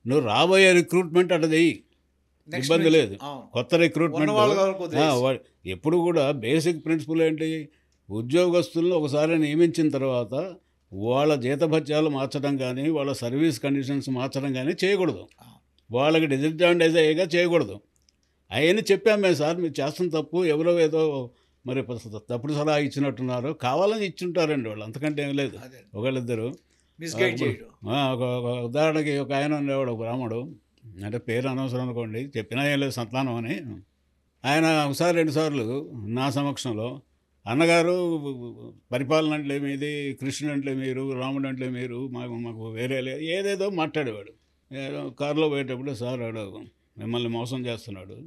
నువ్వు రాబోయే రిక్రూట్మెంట్ అట్లా చెయ్యి, ఇబ్బంది లేదు. కొత్త రిక్రూట్మెంట్ ఎప్పుడు కూడా బేసిక్ ప్రిన్సిపల్ ఏంటి, ఉద్యోగస్తులను ఒకసారి నియమించిన తర్వాత వాళ్ళ జీతభత్యాలు మార్చడం కానీ వాళ్ళ సర్వీస్ కండిషన్స్ మార్చడం కానీ చేయకూడదు, వాళ్ళకి డిసడ్వాంటేజ్ అయ్యేగా చేయకూడదు. అవన్నీ చెప్పాం మేము సార్, మీరు చేస్తున్న తప్పు, ఎవరో ఏదో మరి తప్పుడు సలహా ఇచ్చినట్టున్నారు, కావాలని ఇచ్చుంటారండి వాళ్ళు, అంతకంటే ఏం లేదు. ఒకళ్ళిద్దరు ఒక ఉదాహరణకి ఒక ఆయన ఉండేవాడు, ఒక బ్రాహ్మడు, అంటే పేరు అనవసరం అనుకోండి, చెప్పినా ఏం లేదు సంతానం అని. ఆయన ఒకసారి 2 సార్లు నా సమక్షంలో అన్నగారు పరిపాలన అంటే మీది, కృష్ణుడు అంటే మీరు, రాముడు అంటే మీరు, మాకు వేరే ఏదేదో మాట్లాడేవాడు. కారులో పోయేటప్పుడు సార్ వాడు మిమ్మల్ని మోసం చేస్తున్నాడు,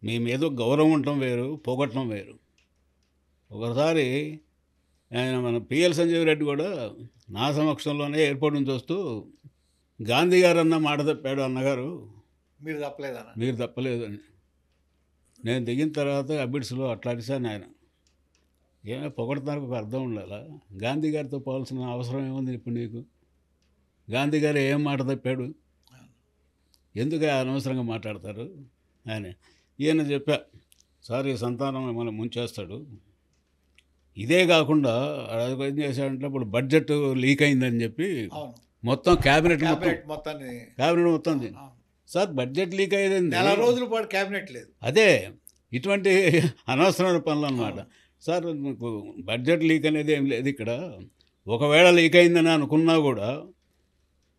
మీ మీద గౌరవం ఉండటం వేరు, పోగొట్టడం వేరు. ఒకసారి ఆయన మన పిఎల్ సంజీవ్ రెడ్డి కూడా నా సమక్షంలోనే ఎయిర్పోర్ట్ నుంచి వస్తూ గాంధీ గారు అన్న మాట తప్పాడు అన్నగారు, మీరు తప్పలేదు అని. నేను దిగిన తర్వాత అబిడ్స్లో అట్లా అడిసాను. ఆయన ఏమైనా పొగడతానికి ఒక అర్థం ఉండాలా, గాంధీ గారితో పోవాల్సిన అవసరం ఏముంది ఇప్పుడు నీకు, గాంధీ గారు ఏం మాట తప్పాడు, ఎందుకు అనవసరంగా మాట్లాడతారు అని. ఈయన చెప్పా, సార్ ఈ సంతానం మిమ్మల్ని ముంచేస్తాడు. ఇదే కాకుండా ఏం చేశాడంటే ఇప్పుడు బడ్జెట్ లీక్ అయిందని చెప్పి మొత్తం క్యాబినెట్ మొత్తం సార్ బడ్జెట్ లీక్ అయ్యేది 4 రోజుల పాటు క్యాబినెట్ లేదు. అదే ఇటువంటి అనవసరమైన పనులు అన్నమాట. సార్ మీకు బడ్జెట్ లీక్ అనేది ఏం లేదు ఇక్కడ, ఒకవేళ లీక్ అయిందని అనుకున్నా కూడా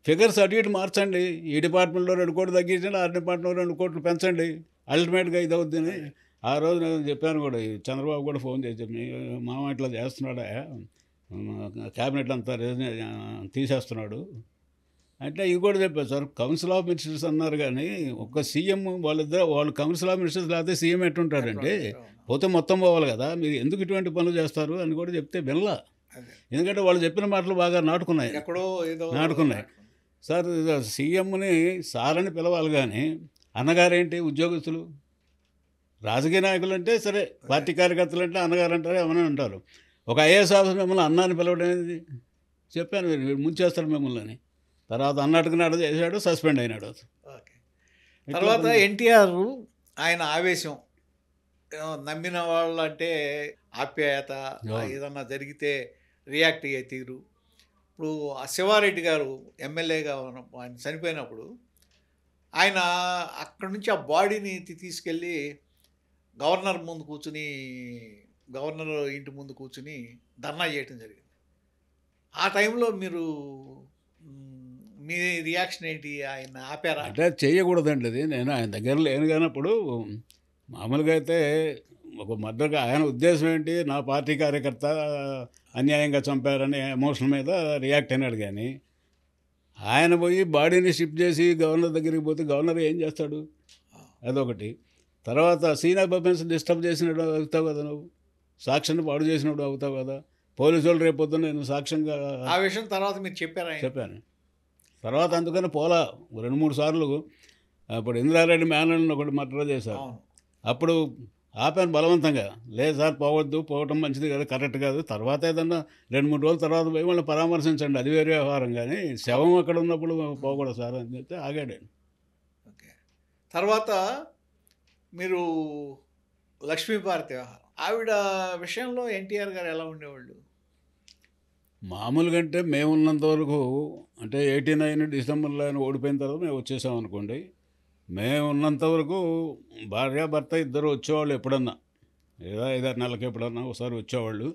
ఫిగర్స్ అటు ఇటు మార్చండి, ఈ డిపార్ట్మెంట్లో 2 కోట్లు తగ్గించండి, ఆ డిపార్ట్మెంట్లో 2 కోట్లు పెంచండి, అల్టిమేట్గా ఇది అవుద్దని. ఆ రోజు నేను చెప్పాను కూడా, చంద్రబాబు కూడా ఫోన్ చేసి మామ ఇట్లా చేస్తున్నాడా, క్యాబినెట్ అంతా తీసేస్తున్నాడు అంటే. ఇది కూడా చెప్పారు సార్, కౌన్సిల్ ఆఫ్ మినిస్టర్స్ అన్నారు కానీ ఒక్క సీఎం వాళ్ళు కౌన్సిల్ ఆఫ్ మినిస్టర్స్ లేకపోతే సీఎం ఎట్టుంటాడంటే, పోతే మొత్తం పోవాలి కదా, మీరు ఎందుకు ఇటువంటి పనులు చేస్తారు అని కూడా చెప్తే వినలా. ఎందుకంటే వాళ్ళు చెప్పిన మాటలు బాగా నాటుకున్నాయి. సార్ సీఎంని సార్ అని పిలవాలి కానీ అన్నగారేంటి, ఉద్యోగస్తులు రాజకీయ నాయకులు అంటే సరే, పార్టీ కార్యకర్తలు అంటే అన్నగారు అంటారు, ఏమని అంటారు. ఒక ఐఏఎస్ ఆఫీసర్ మిమ్మల్ని అన్నాన్ని పిలవడం అనేది చెప్పాను, మీరు ముంచేస్తారు మిమ్మల్ని అని. తర్వాత అన్నట్టుకున్నాడు, చేశాడు, సస్పెండ్ అయినాడు. తర్వాత ఎన్టీఆర్ ఆయన ఆవేశం, నమ్మిన వాళ్ళు అంటే ఆప్యాయత, ఏదన్నా జరిగితే రియాక్ట్ అయ్యే తీరు. ఇప్పుడు శివారెడ్డి గారు ఎమ్మెల్యేగా ఆయన చనిపోయినప్పుడు ఆయన అక్కడి నుంచి ఆ బాడీని తీసుకెళ్ళి గవర్నర్ ముందు కూర్చుని, గవర్నర్ ఇంటి ముందు కూర్చుని ధర్నా చేయటం జరిగింది. ఆ టైంలో మీరు మీ రియాక్షన్ ఏంటి, ఆయన ఆపారా? అంటే చేయకూడదండి అది, నేను ఆయన దగ్గర లేను కానప్పుడు. మామూలుగా అయితే ఒక మర్డర్గా ఆయన ఉద్దేశం ఏంటి, నా పార్టీ కార్యకర్త అన్యాయంగా చంపారని ఎమోషన్ మీద రియాక్ట్ అయినాడు. కానీ ఆయన పోయి బాడీని షిఫ్ట్ చేసి గవర్నర్ దగ్గరికి పోతే గవర్నర్ ఏం చేస్తాడు, అదొకటి. తర్వాత సీనియర్ పర్సన్స్ డిస్టర్బ్ చేసినట్టు అవుతావు కదా, నువ్వు సాక్ష్యాన్ని పాడు చేసినట్టు అవుతావు కదా. పోలీసు వాళ్ళు రేపొద్దున నేను సాక్ష్యంగా ఆ విషయం తర్వాత మీరు చెప్పాను. తర్వాత అందుకని పోలా 2-3 సార్లు. అప్పుడు ఇంద్రారెడ్డి మేనల్ని ఒకటి మర్డర్ చేశారు. అప్పుడు ఆపాను బలవంతంగా. లేదు సార్ పోవద్దు, పోవటం మంచిది కాదు, కరెక్ట్ కాదు. తర్వాత ఏదన్నా 2-3 రోజుల తర్వాత పోయి వాళ్ళని పరామర్శించండి, అది వేరే వ్యవహారం. కానీ శవం అక్కడ ఉన్నప్పుడు పోకూడదు సార్ అని చెప్తే ఆగాడు. ఓకే. తర్వాత మీరు లక్ష్మీపార్వతి వ్యవహారం, ఆవిడ విషయంలో ఎన్టీఆర్ గారు ఎలా ఉండేవాళ్ళు? మామూలుగా అంటే మేము ఉన్నంత వరకు, అంటే 89 డిసెంబర్లో ఆయన ఓడిపోయిన తర్వాత మేము వచ్చేసాం అనుకోండి. మేము ఉన్నంత వరకు భార్యాభర్త ఇద్దరు వచ్చేవాళ్ళు ఎప్పుడన్నా, ఏదో 5-6 నెలలకు ఎప్పుడన్నా ఒకసారి వచ్చేవాళ్ళు.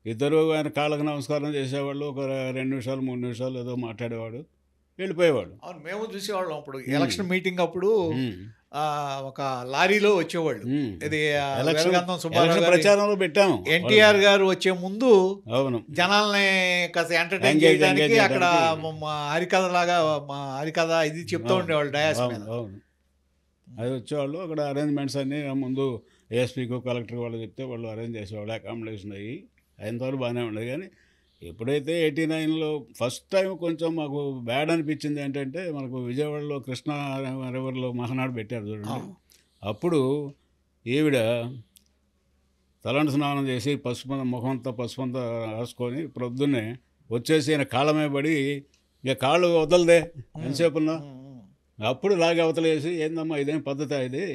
ఇద్దరు ఆయన కాళ్ళకు నమస్కారం చేసేవాళ్ళు, ఒక 2 నిమిషాలు 3 నిమిషాలు ఏదో మాట్లాడేవాడు, వెళ్ళిపోయేవాడు. అవును, మేము చూసేవాళ్ళం అప్పుడు ఎలక్షన్ మీటింగ్ అప్పుడు. ఒక లారీలో వచ్చేవాళ్ళు. ఇది వేలగంధం సుబ్బారావు గారి ప్రచారంలో పెట్టాము. ఎన్టీఆర్ గారు వచ్చే ముందు అవును, జనాల్ని కాస్త ఎంటర్టైన్ చేయడానికి అక్కడ హరికథ లాగా హరికథ ఇది చెప్తూ ఉండేవాళ్ళు డయాస్ మీద. అవును, అది వచ్చేవాళ్ళు. అక్కడ అరేంజ్మెంట్స్ అన్నీ ముందు ఏఎస్పీకి కలెక్టర్ వాళ్ళు చెప్తే వాళ్ళు అరేంజ్ చేసేవాళ్ళు, అకామిడేషన్ అయ్యి అయినంతవరకు బాగానే ఉండేది. కానీ ఎప్పుడైతే 89లో ఫస్ట్ టైం కొంచెం మాకు బ్యాడ్ అనిపించింది ఏంటంటే, మనకు విజయవాడలో కృష్ణా రివర్లో మహానాడు పెట్టారు చూడండి. అప్పుడు ఈవిడ తలంటు స్నానం చేసి ముఖం అంతా పసుపంతా రాసుకొని ప్రొద్దున్నే వచ్చేసి ఆయన కాళ్ళ మీద పడి, ఇక కాళ్ళు వదలదే ఎంతసేపు ఉన్నా, అప్పుడు లాగి అవతలేసి, ఏందమ్మా ఇదేం పద్ధతి, ఇది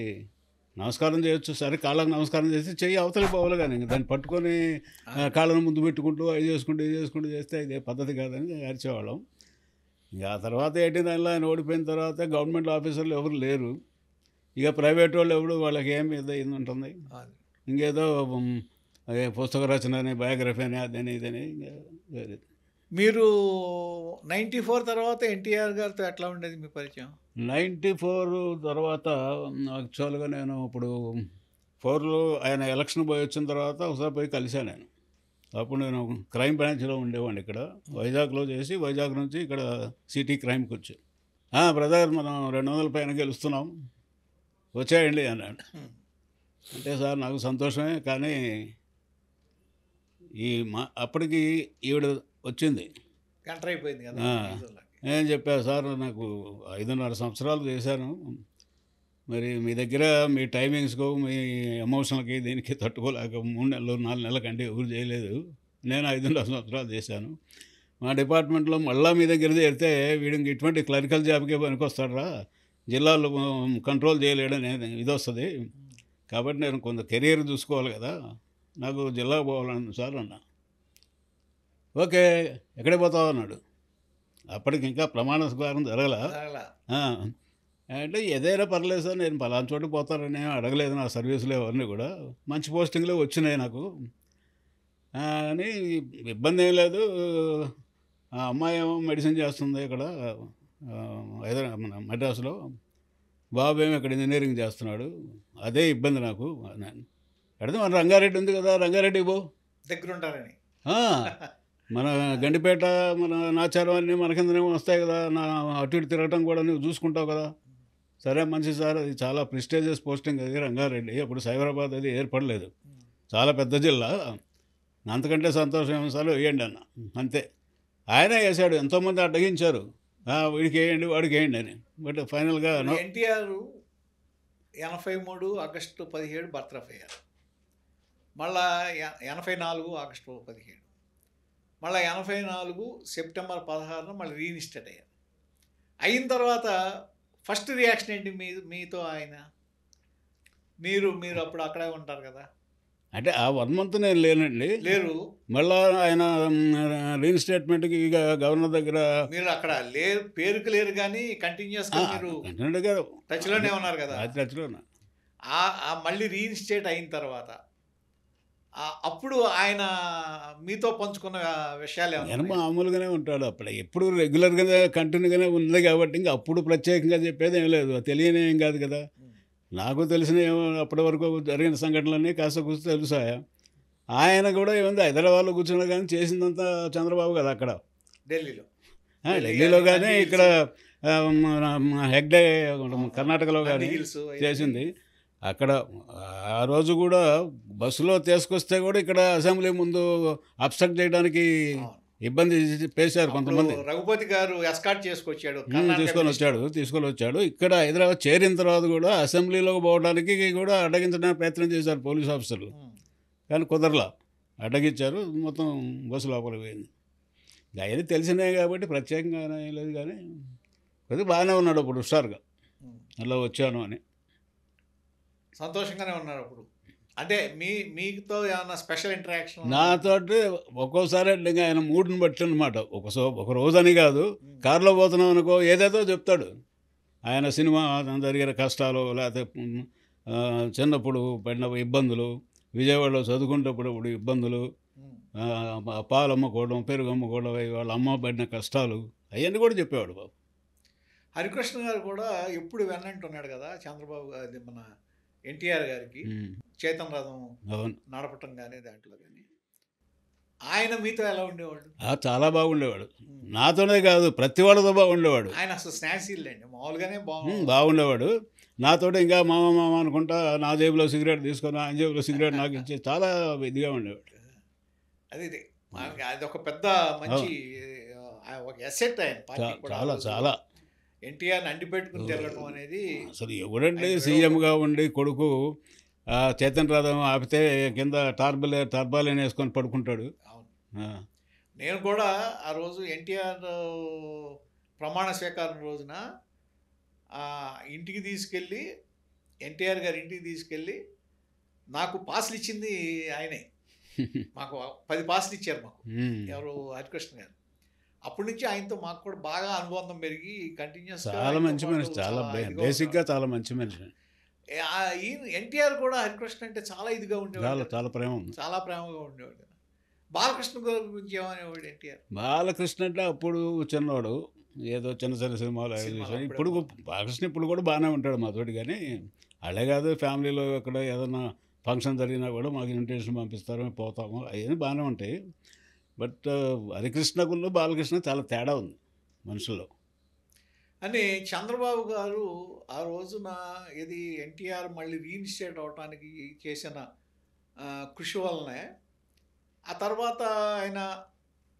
నమస్కారం చేయొచ్చు సరే, కాళ్ళకు నమస్కారం చేసి చెయ్యి అవతలి పోవాలి, కానీ దాన్ని పట్టుకొని కాళ్ళను ముందు పెట్టుకుంటూ ఇది చేసుకుంటూ చేస్తే ఇదే పద్ధతి కాదని అరిచేవాళ్ళం. ఇక ఆ తర్వాత 89లో ఆయన ఓడిపోయిన తర్వాత గవర్నమెంట్ ఆఫీసర్లు ఎవరు లేరు. ఇక ప్రైవేట్ వాళ్ళు ఎవరు, వాళ్ళకి ఏమి ఇది ఉంటుంది, ఇంకేదో పుస్తక రచన అని, బయోగ్రఫీ అని, అదని ఇదని. మీరు 94 తర్వాత ఎన్టీఆర్ గారితో ఎట్లా ఉండేది మీ పరిచయం? 94 తర్వాత యాక్చువల్గా నేను ఇప్పుడు 4లో ఆయన ఎలక్షన్ పోయి వచ్చిన తర్వాత ఒకసారి పోయి కలిశాను నేను. అప్పుడు నేను క్రైమ్ బ్రాంచ్లో ఉండేవాడిని ఇక్కడ వైజాగ్లో చేసి, వైజాగ్ నుంచి ఇక్కడ సిటీ క్రైమ్కి వచ్చి, బ్రదర్ మనం 200 పైన గెలుస్తున్నాం వచ్చేయండి అన్నాడు. అంటే సార్ నాకు సంతోషమే, కానీ అప్పటికి ఈవిడ వచ్చింది, ఎంటర్ అయిపోయింది కదా. నేను చెప్పాను సార్ నాకు 5.5 సంవత్సరాలు చేశాను, మరి మీ దగ్గర మీ టైమింగ్స్కు మీ ఎమోషన్కి దీనికి తట్టుకోలేక 3 నెలలు 4 నెలల కంటే ఎవరు చేయలేదు, నేను 5.5 సంవత్సరాలు చేశాను. మా డిపార్ట్మెంట్లో మళ్ళీ మీ దగ్గర చేరితే వీడికి ఇటువంటి క్లరికల్ జాబ్కే పనికొస్తాడరా, జిల్లాలో కంట్రోల్ చేయలేడని ఇది వస్తుంది, కాబట్టి నేను కొంత కెరీర్ చూసుకోవాలి కదా, నాకు జిల్లాకు పోవాలని సార్ అన్నా. ఓకే ఎక్కడికి పోతావు అన్నాడు. అప్పటికి ఇంకా ప్రమాణ స్వీకారం జరగల. అంటే ఏదైనా పర్లేదు సార్, నేను పలానా చోటుకి పోతానని అడగలేదు, నా సర్వీసులో ఎవరిని కూడా, మంచి పోస్టింగ్లో వచ్చినాయి నాకు అని, ఇబ్బంది ఏం లేదు. ఆ అమ్మాయి ఏమో మెడిసిన్ చేస్తుంది ఇక్కడ మన మద్రాసులో, బాబు ఏమో ఇక్కడ ఇంజనీరింగ్ చేస్తున్నాడు, అదే ఇబ్బంది నాకు. అడిగితే మన రంగారెడ్డి ఉంది కదా, రంగారెడ్డి పో, దగ్గర ఉంటారని. మన గండిపేట మన నాచారం అన్నీ మన కిందనే వస్తాయి కదా, నా అటు ఇటు తిరగటం కూడా నువ్వు చూసుకుంటావు కదా. సరే మంచి సార్, అది చాలా ప్రెస్టీజియస్ పోస్టింగ్ అది రంగారెడ్డి, అప్పుడు సైబరాబాద్ అది ఏర్పడలేదు, చాలా పెద్ద జిల్లా, అంతకంటే సంతోషం ఏమో సార్ వేయండి అన్న, అంతే. ఆయన వేసాడు, ఎంతోమంది అడ్డగించారు, వీడికి వేయండి వాడికి వేయండి అని, బట్ ఫైనల్గా ఎన్టీఆర్ 83 ఆగస్టు 17 బర్త్రఫ్ అయ్యారు, మళ్ళా 84 ఆగస్టు 17, మళ్ళీ 84 సెప్టెంబర్ 16 మళ్ళీ రీఇన్స్టేట్ అయ్యారు. అయిన తర్వాత ఫస్ట్ రియాక్షన్ ఏంటి మీతో ఆయన? మీరు అప్పుడు అక్కడే ఉంటారు కదా. అంటే ఆ 1 మంత్ నేను లేరు. మళ్ళీ ఆయన రీఇన్స్టేట్మెంట్కి గవర్నర్ దగ్గర మీరు అక్కడ లేరు, పేరుకు లేరు, కానీ కంటిన్యూస్గా మీరు టచ్లోనే ఉన్నారు కదా. టచ్లోనే. మళ్ళీ రీఇన్స్టేట్ అయిన తర్వాత అప్పుడు ఆయన మీతో పంచుకున్న విషయాలు నేను మామూలుగానే ఉంటాడు, అప్పుడు ఎప్పుడు రెగ్యులర్గా కంటిన్యూగానే ఉంది కాబట్టి ఇంకా అప్పుడు ప్రత్యేకంగా చెప్పేది ఏం లేదు, తెలియని ఏం కాదు కదా. నాకు తెలిసిన అప్పటి వరకు జరిగిన సంఘటనలన్నీ కాస్త కూర్చో తెలుసా. ఆయన కూడా ఏముంది హైదరాబాద్లో కూర్చున్నా కానీ చేసిందంతా చంద్రబాబు కదా అక్కడ ఢిల్లీలో కానీ, ఇక్కడ హెగ్డే కర్ణాటకలో కానీ చేసింది. అక్కడ ఆ రోజు కూడా బస్సులో తీసుకొస్తే కూడా ఇక్కడ అసెంబ్లీ ముందు అబ్స్ట్రక్ట్ చేయడానికి ఇబ్బంది పేశారు కొంతమంది. రఘుపతి గారు ఎస్కార్ట్ చేసుకొచ్చాడు తీసుకొని వచ్చాడు. ఇక్కడ హైదరాబాద్ చేరిన తర్వాత కూడా అసెంబ్లీలోకి పోవడానికి కూడా అడ్డగించడానికి ప్రయత్నం చేశారు పోలీస్ ఆఫీసర్లు, కానీ కుదరలా, అడ్డగించారు, మొత్తం బస్సు లోపలికి పోయింది. అవన్నీ తెలిసినాయి కాబట్టి ప్రత్యేకంగా ఏం లేదు, కానీ కొద్దిగా బాగానే ఉన్నాడు అప్పుడు హుషారుగా, అలా వచ్చాను అని సంతోషంగానే ఉన్నారు అప్పుడు. అంటే మీతో ఏమన్నా స్పెషల్ ఇంటరాక్షన్? నాతో ఒక్కోసారి ఇంకా ఆయన మూడ్ని బట్టి అనమాట. ఒక రోజని కాదు, కారులో పోతున్నాం అనుకో ఏదేదో చెప్తాడు. ఆయన సినిమా జరిగిన కష్టాలు, లేకపోతే చిన్నప్పుడు పడిన ఇబ్బందులు, విజయవాడలో చదువుకునేటప్పుడు ఇబ్బందులు, పాలు అమ్ముకోవడం, పెరుగు అమ్ముకోవడం, వాళ్ళ అమ్మ పడిన కష్టాలు అవన్నీ కూడా చెప్పేవాడు బాబు. హరికృష్ణ గారు కూడా ఎప్పుడు వెన్నంటున్నాడు కదా చంద్రబాబు, అది మన ఎన్టీఆర్ గారికి చేతన్ రథం నడపటం కానీ దాంట్లో కానీ. ఆయన మీతో ఎలా ఉండేవాడు? చాలా బాగుండేవాడు. నాతోనే కాదు, ప్రతి వాళ్ళతో బాగుండేవాడు. ఆయన అసలు స్నేహశీలండి, మామూలుగానే బాగుండేవాడు. నాతో ఇంకా మామ అనుకుంటా నా జేబులో సిగరెట్ తీసుకొని ఆయన జేబులో సిగరెట్ నాకు ఇచ్చి చాలా ఇదిగా ఉండేవాడు. అది ఒక పెద్ద మంచి ఒక ఎసెట్ ఆయన. చాలా చాలా ఎన్టీఆర్ని అంటిపెట్టుకుని తిరగడం అనేది అసలు ఎవడండి సీఎంగా ఉండి కొడుకు చేతన్ రథం ఆపితే కింద టర్బాలిన్ వేసుకొని పడుకుంటాడు. నేను కూడా ఆ రోజు ఎన్టీఆర్ ప్రమాణ స్వీకారం రోజున ఇంటికి తీసుకెళ్ళి, ఎన్టీఆర్ గారి ఇంటికి తీసుకెళ్ళి నాకు పాసులు ఇచ్చింది ఆయనే. మాకు 10 పాసులు ఇచ్చారు మాకు, ఎవరు హరికృష్ణ గారు. అప్పటి నుంచి ఆయనతో మాకు కూడా బాగా అనుబంధం పెరిగి కంటిన్యూస్. చాలా మంచి మనిషి, చాలా బేసిక్గా చాలా మంచి మనిషి. ఎన్టీఆర్ కూడా హరికృష్ణ అంటే చాలా ఇదిగా ఉండేవాడు, చాలా ప్రేమ, చాలా ప్రేమగా ఉండేవాడు. బాలకృష్ణ గారి గురించి ఏమనేవాడు ఎన్టీఆర్? బాలకృష్ణ అంటే అప్పుడు చిన్నవాడు, ఏదో చిన్న చిన్న సినిమాలు చూసాను. ఇప్పుడు బాలకృష్ణ ఇప్పుడు కూడా బాగానే ఉంటాడు మాతోటి, కానీ అలా కాదు, ఫ్యామిలీలో ఎక్కడ ఏదైనా ఫంక్షన్ జరిగినా కూడా మాకు ఇన్విటేషన్ పంపిస్తారు, పోతాము, అవన్నీ బాగానే ఉంటాయి. బట్ హరికృష్ణకున్న బాలకృష్ణ చాలా తేడా ఉంది మనుషుల్లో అని. చంద్రబాబు గారు ఆ రోజున ఇది ఎన్టీఆర్ మళ్ళీ రీఇన్స్టేట్ అవడానికి చేసిన కృషి వల్లనే ఆ తర్వాత ఆయన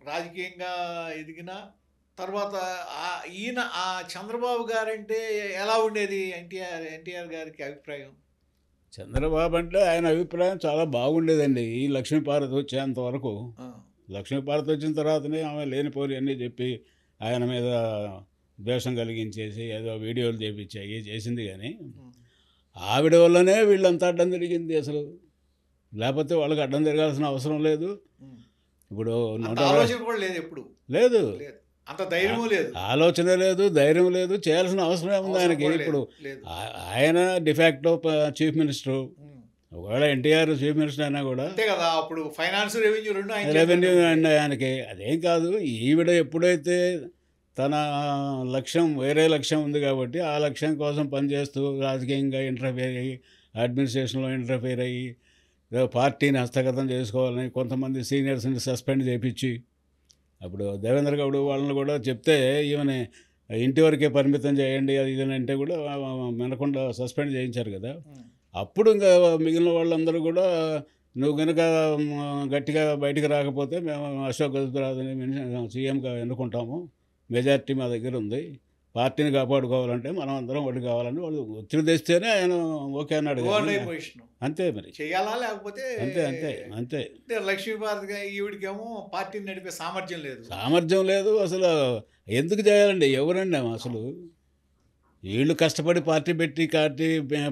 రాజకీయంగా ఎదిగిన తర్వాత ఈయన చంద్రబాబు గారంటే ఎలా ఉండేది ఎన్టీఆర్ గారికి అభిప్రాయం? చంద్రబాబు అంటే ఆయన అభిప్రాయం చాలా బాగుండేదండి. ఈ లక్ష్మీపార్వతి వచ్చేంత వరకు. లక్ష్మీపార్వతి వచ్చిన తర్వాతనే ఆమె లేనిపోని అన్నీ చెప్పి ఆయన మీద ద్వేషం కలిగించేసి ఏదో వీడియోలు చేపించాయి చేసింది, కానీ ఆవిడ వల్లనే వీళ్ళంతా అడ్డం తిరిగింది అసలు. లేకపోతే వాళ్ళకి అడ్డం తిరగాల్సిన అవసరం లేదు. ఇప్పుడు లేదు, అంత ధైర్యం లేదు, ఆలోచన లేదు, ధైర్యం లేదు, చేయాల్సిన అవసరం ఏముంది ఆయనకి? ఇప్పుడు ఆయన డిఫాక్టో చీఫ్ మినిస్టరు, ఒకవేళ ఎన్టీఆర్ చీఫ్ మినిస్టర్ అయినా కూడా అంతే కదా. అప్పుడు ఫైనాన్స్ రెవెన్యూ అండి ఆయనకి. అదేం కాదు, ఈవిడ ఎప్పుడైతే తన లక్ష్యం వేరే లక్ష్యం ఉంది కాబట్టి ఆ లక్ష్యం కోసం పనిచేస్తూ రాజకీయంగా ఇంటర్ఫేర్ అయ్యి, అడ్మినిస్ట్రేషన్లో ఇంటర్ఫేర్ అయ్యి, పార్టీని హస్తగతం చేసుకోవాలని కొంతమంది సీనియర్స్ని సస్పెండ్ చేయించి, అప్పుడు దేవేంద్ర గౌడ్ వాళ్ళని కూడా చెప్తే ఈమె ఇంటి వరకే పరిమితం చేయండి అది ఇది అంటే కూడా వినకుండా సస్పెండ్ చేయించారు కదా. అప్పుడు ఇంకా మిగిలిన వాళ్ళందరూ కూడా నువ్వు కనుక గట్టిగా బయటికి రాకపోతే మేము అశోక్ గజపతిరాజుని సీఎంగా ఎన్నుకుంటాము, మెజారిటీ మా దగ్గర ఉంది, పార్టీని కాపాడుకోవాలంటే మనం అందరం ఒకటి కావాలని వాళ్ళు ఒత్తిడి తెస్తేనే ఆయన ఓకే అన్నాడు. అంతే, మరి చేయాలా లేకపోతే అంతే అంతే అంతే. లక్ష్మీపార్వతి ఈవిడికేమో పార్టీని నడిపే సామర్థ్యం లేదు అసలు. ఎందుకు చేయాలండి? ఎవరండి అసలు? వీళ్ళు కష్టపడి పార్టీ పెట్టి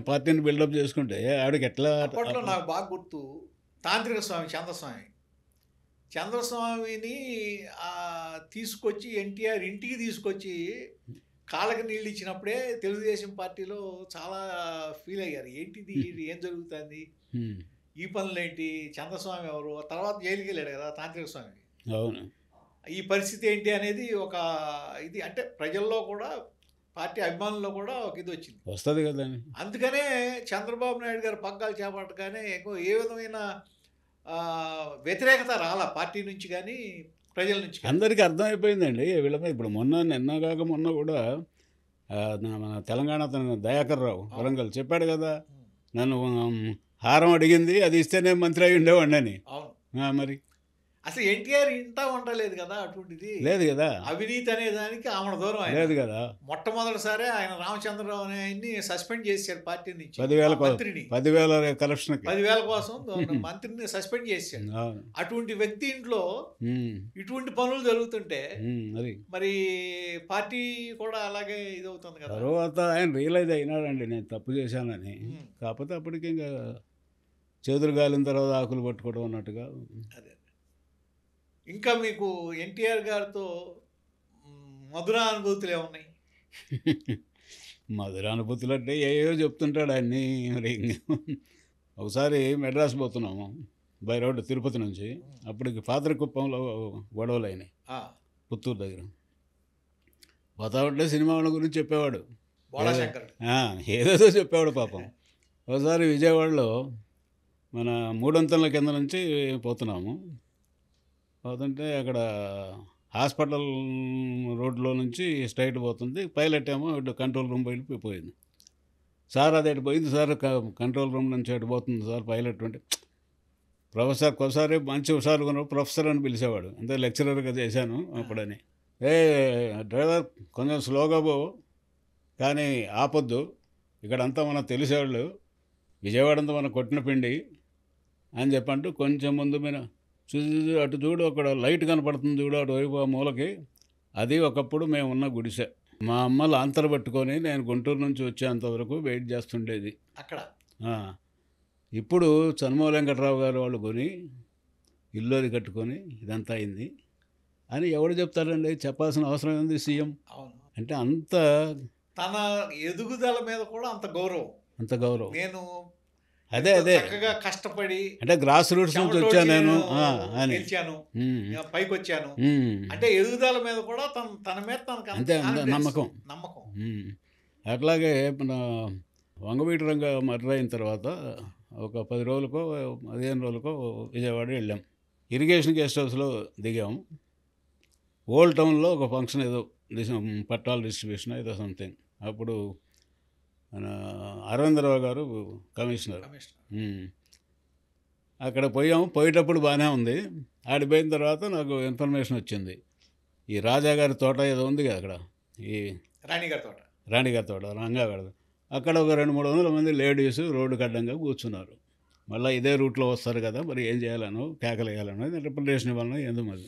పార్టీని బిల్డప్ చేసుకుంటే ఆవిడకి ఎట్లా? అప్పట్లో నాకు బాగా గుర్తు, తాంత్రిక స్వామి చంద్రస్వామిని తీసుకొచ్చి ఎన్టీఆర్ ఇంటికి తీసుకొచ్చి కాళ్ళకి నీళ్ళు ఇచ్చినప్పుడే తెలుగుదేశం పార్టీలో చాలా ఫీల్ అయ్యారు. ఏంటిది, ఏం జరుగుతుంది, ఈ పనులేంటి, చంద్రస్వామి ఎవరు? తర్వాత జైలుకి వెళ్ళాడు కదా తాంత్రిక స్వామి. అవును, ఈ పరిస్థితి ఏంటి అనేది ఒక ఇది, అంటే ప్రజల్లో కూడా పార్టీ అభిమానుల్లో కూడా ఒక ఇది వచ్చింది, వస్తుంది కదా. అందుకనే చంద్రబాబు నాయుడు గారు పగ్గాలు చేపట్టగానే ఏ విధమైన వ్యతిరేకత రాలా పార్టీ నుంచి కానీ ప్రజల నుంచి. అందరికీ అర్థమైపోయిందండి వీళ్ళ. ఇప్పుడు నిన్న కాక మొన్న కూడా మన తెలంగాణ దయాకర్ రావు వరంగల్ చెప్పాడు కదా, నన్ను హారం అడిగింది అది ఇస్తే నేను మంత్రి అయి ఉండేవాడిని అని. అవును, మరి అసలు ఎన్టీఆర్ ఇంటా ఉండలేదు కదా అటువంటిది. లేదు కదా, అవినీతి అనే దానికి ఆమె దూరం ఆయన. లేదు కదా. మొట్టమొదటిసారి ఆయన రామచంద్రరావు అనే ఆయన్ని సస్పెండ్ చేశాడు పార్టీ నుంచి. 10,000 మంత్రిని 10,000 కలెక్షన్కి 10,000 కోసం మంత్రిని సస్పెండ్ చేశాడు. అవును. అటువంటి వ్యక్తి ఇంట్లో ఉమ్, ఇటువంటి పనులు జరుగుతుంటే అది మరి పార్టీ కూడా అలాగే ఇదవుతుంది కదా. తర్వాత ఆయన రియలైజ్ అయినాడండి నేను తప్పు చేశానని. కాకపోతే అప్పటికి ఇంకా చేతులు గాలిన తర్వాత ఆకులు పట్టుకోవడం అన్నట్టుగా. అదే ఇంకా మీకు ఎన్టీఆర్ గారితో మధుర అనుభూతులు ఏమున్నాయి? మధుర అనుభూతులు అంటే ఏవో చెప్తుంటాడు అన్నీ. మరి ఒకసారి మెడ్రాస్ పోతున్నాము బై రోడ్డు తిరుపతి నుంచి. అప్పటికి పాత్రకుప్పంలో గొడవలు అయినాయి పుత్తూరు దగ్గర. పోతా ఉంటే సినిమా వాళ్ళ గురించి చెప్పేవాడు, బోళాశంకర్ ఏదేదో చెప్పేవాడు పాపం. ఒకసారి విజయవాడలో మన మూడొంతల కింద నుంచి పోతున్నాము. పోతుంటే అక్కడ హాస్పిటల్ రోడ్లో నుంచి స్ట్రైట్ పోతుంది. పైలట్ ఏమో ఇటు కంట్రోల్ రూమ్ వెళ్ళిపోయింది. సార్ అది అటు పోయింది సార్, కంట్రోల్ రూమ్ నుంచి అటు పోతుంది సార్ పైలట్ అంటే. ప్రొఫెసర్ ఒకసారి మంచి హుషారుగా ఉన్నాడు, ప్రొఫెసర్ అని పిలిచేవాడు. అంతే లెక్చరర్గా చేశాను అప్పుడని. డ్రైవర్ కొంచెం స్లోగా పో, కానీ ఆపొద్దు, ఇక్కడంతా మనకు తెలిసేవాళ్ళు, విజయవాడ అంతా మనం కొట్టిన పిండి అని చెప్పంటూ కొంచెం ముందు మీద అటు చూడు, అక్కడ లైట్ కనపడుతుంది చూడు అటువైపు ఆ మూలకి, అది ఒకప్పుడు మేము ఉన్న గుడిసె. మా అమ్మ లాంతరు పట్టుకొని నేను గుంటూరు నుంచి వచ్చేంతవరకు వెయిట్ చేస్తుండేది అక్కడ. ఇప్పుడు చన్మో వెంకట్రావు గారు వాళ్ళు కొని ఇల్లు అది కట్టుకొని ఇదంతా అయింది అని ఎవడు చెప్తారండి? చెప్పాల్సిన అవసరం ఉంది సీఎం. అంటే అంత తన ఎదుగుదల మీద కూడా అంత గౌరవం, అంత గౌరవం. నేను అదే చక్కగా కష్టపడి అంటే గ్రాస్ రూట్స్ నుంచి వచ్చాను నేను అని గెలిచాను, పైకి వచ్చాను అంటే ఎదుగుదల మీద కూడా తన మీద తనకు అంతే నమ్మకం. అట్లాగే మన వంగవీటి రంగ మర్డర్ అయిన తర్వాత ఒక 10 రోజులకో 15 రోజులకో విజయవాడ వెళ్ళాం. ఇరిగేషన్ గెస్ట్ హౌస్లో దిగాము. ఓల్డ్ టౌన్లో ఒక ఫంక్షన్ ఏదో పట్టాల డిస్ట్రిబ్యూషన్ ఏదో సంథింగ్. అప్పుడు మన అరవిందరావు గారు కమిషనర్. అక్కడ పోయాము. పోయేటప్పుడు బాగానే ఉంది. ఆడిపోయిన తర్వాత నాకు ఇన్ఫర్మేషన్ వచ్చింది, ఈ రాజాగారి తోట ఏదో ఉంది కదా అక్కడ, ఈ రాణిగారి తోట రంగాగడ, అక్కడ ఒక 200-300 మంది లేడీస్ రోడ్డు అడ్డంగా కూర్చున్నారు. మళ్ళీ ఇదే రూట్లో వస్తారు కదా, మరి ఏం చేయాలనో కేకలేయాలనో రిప్రజెంటేషన్ ఇవ్వాలనో ఎందుకు మరి.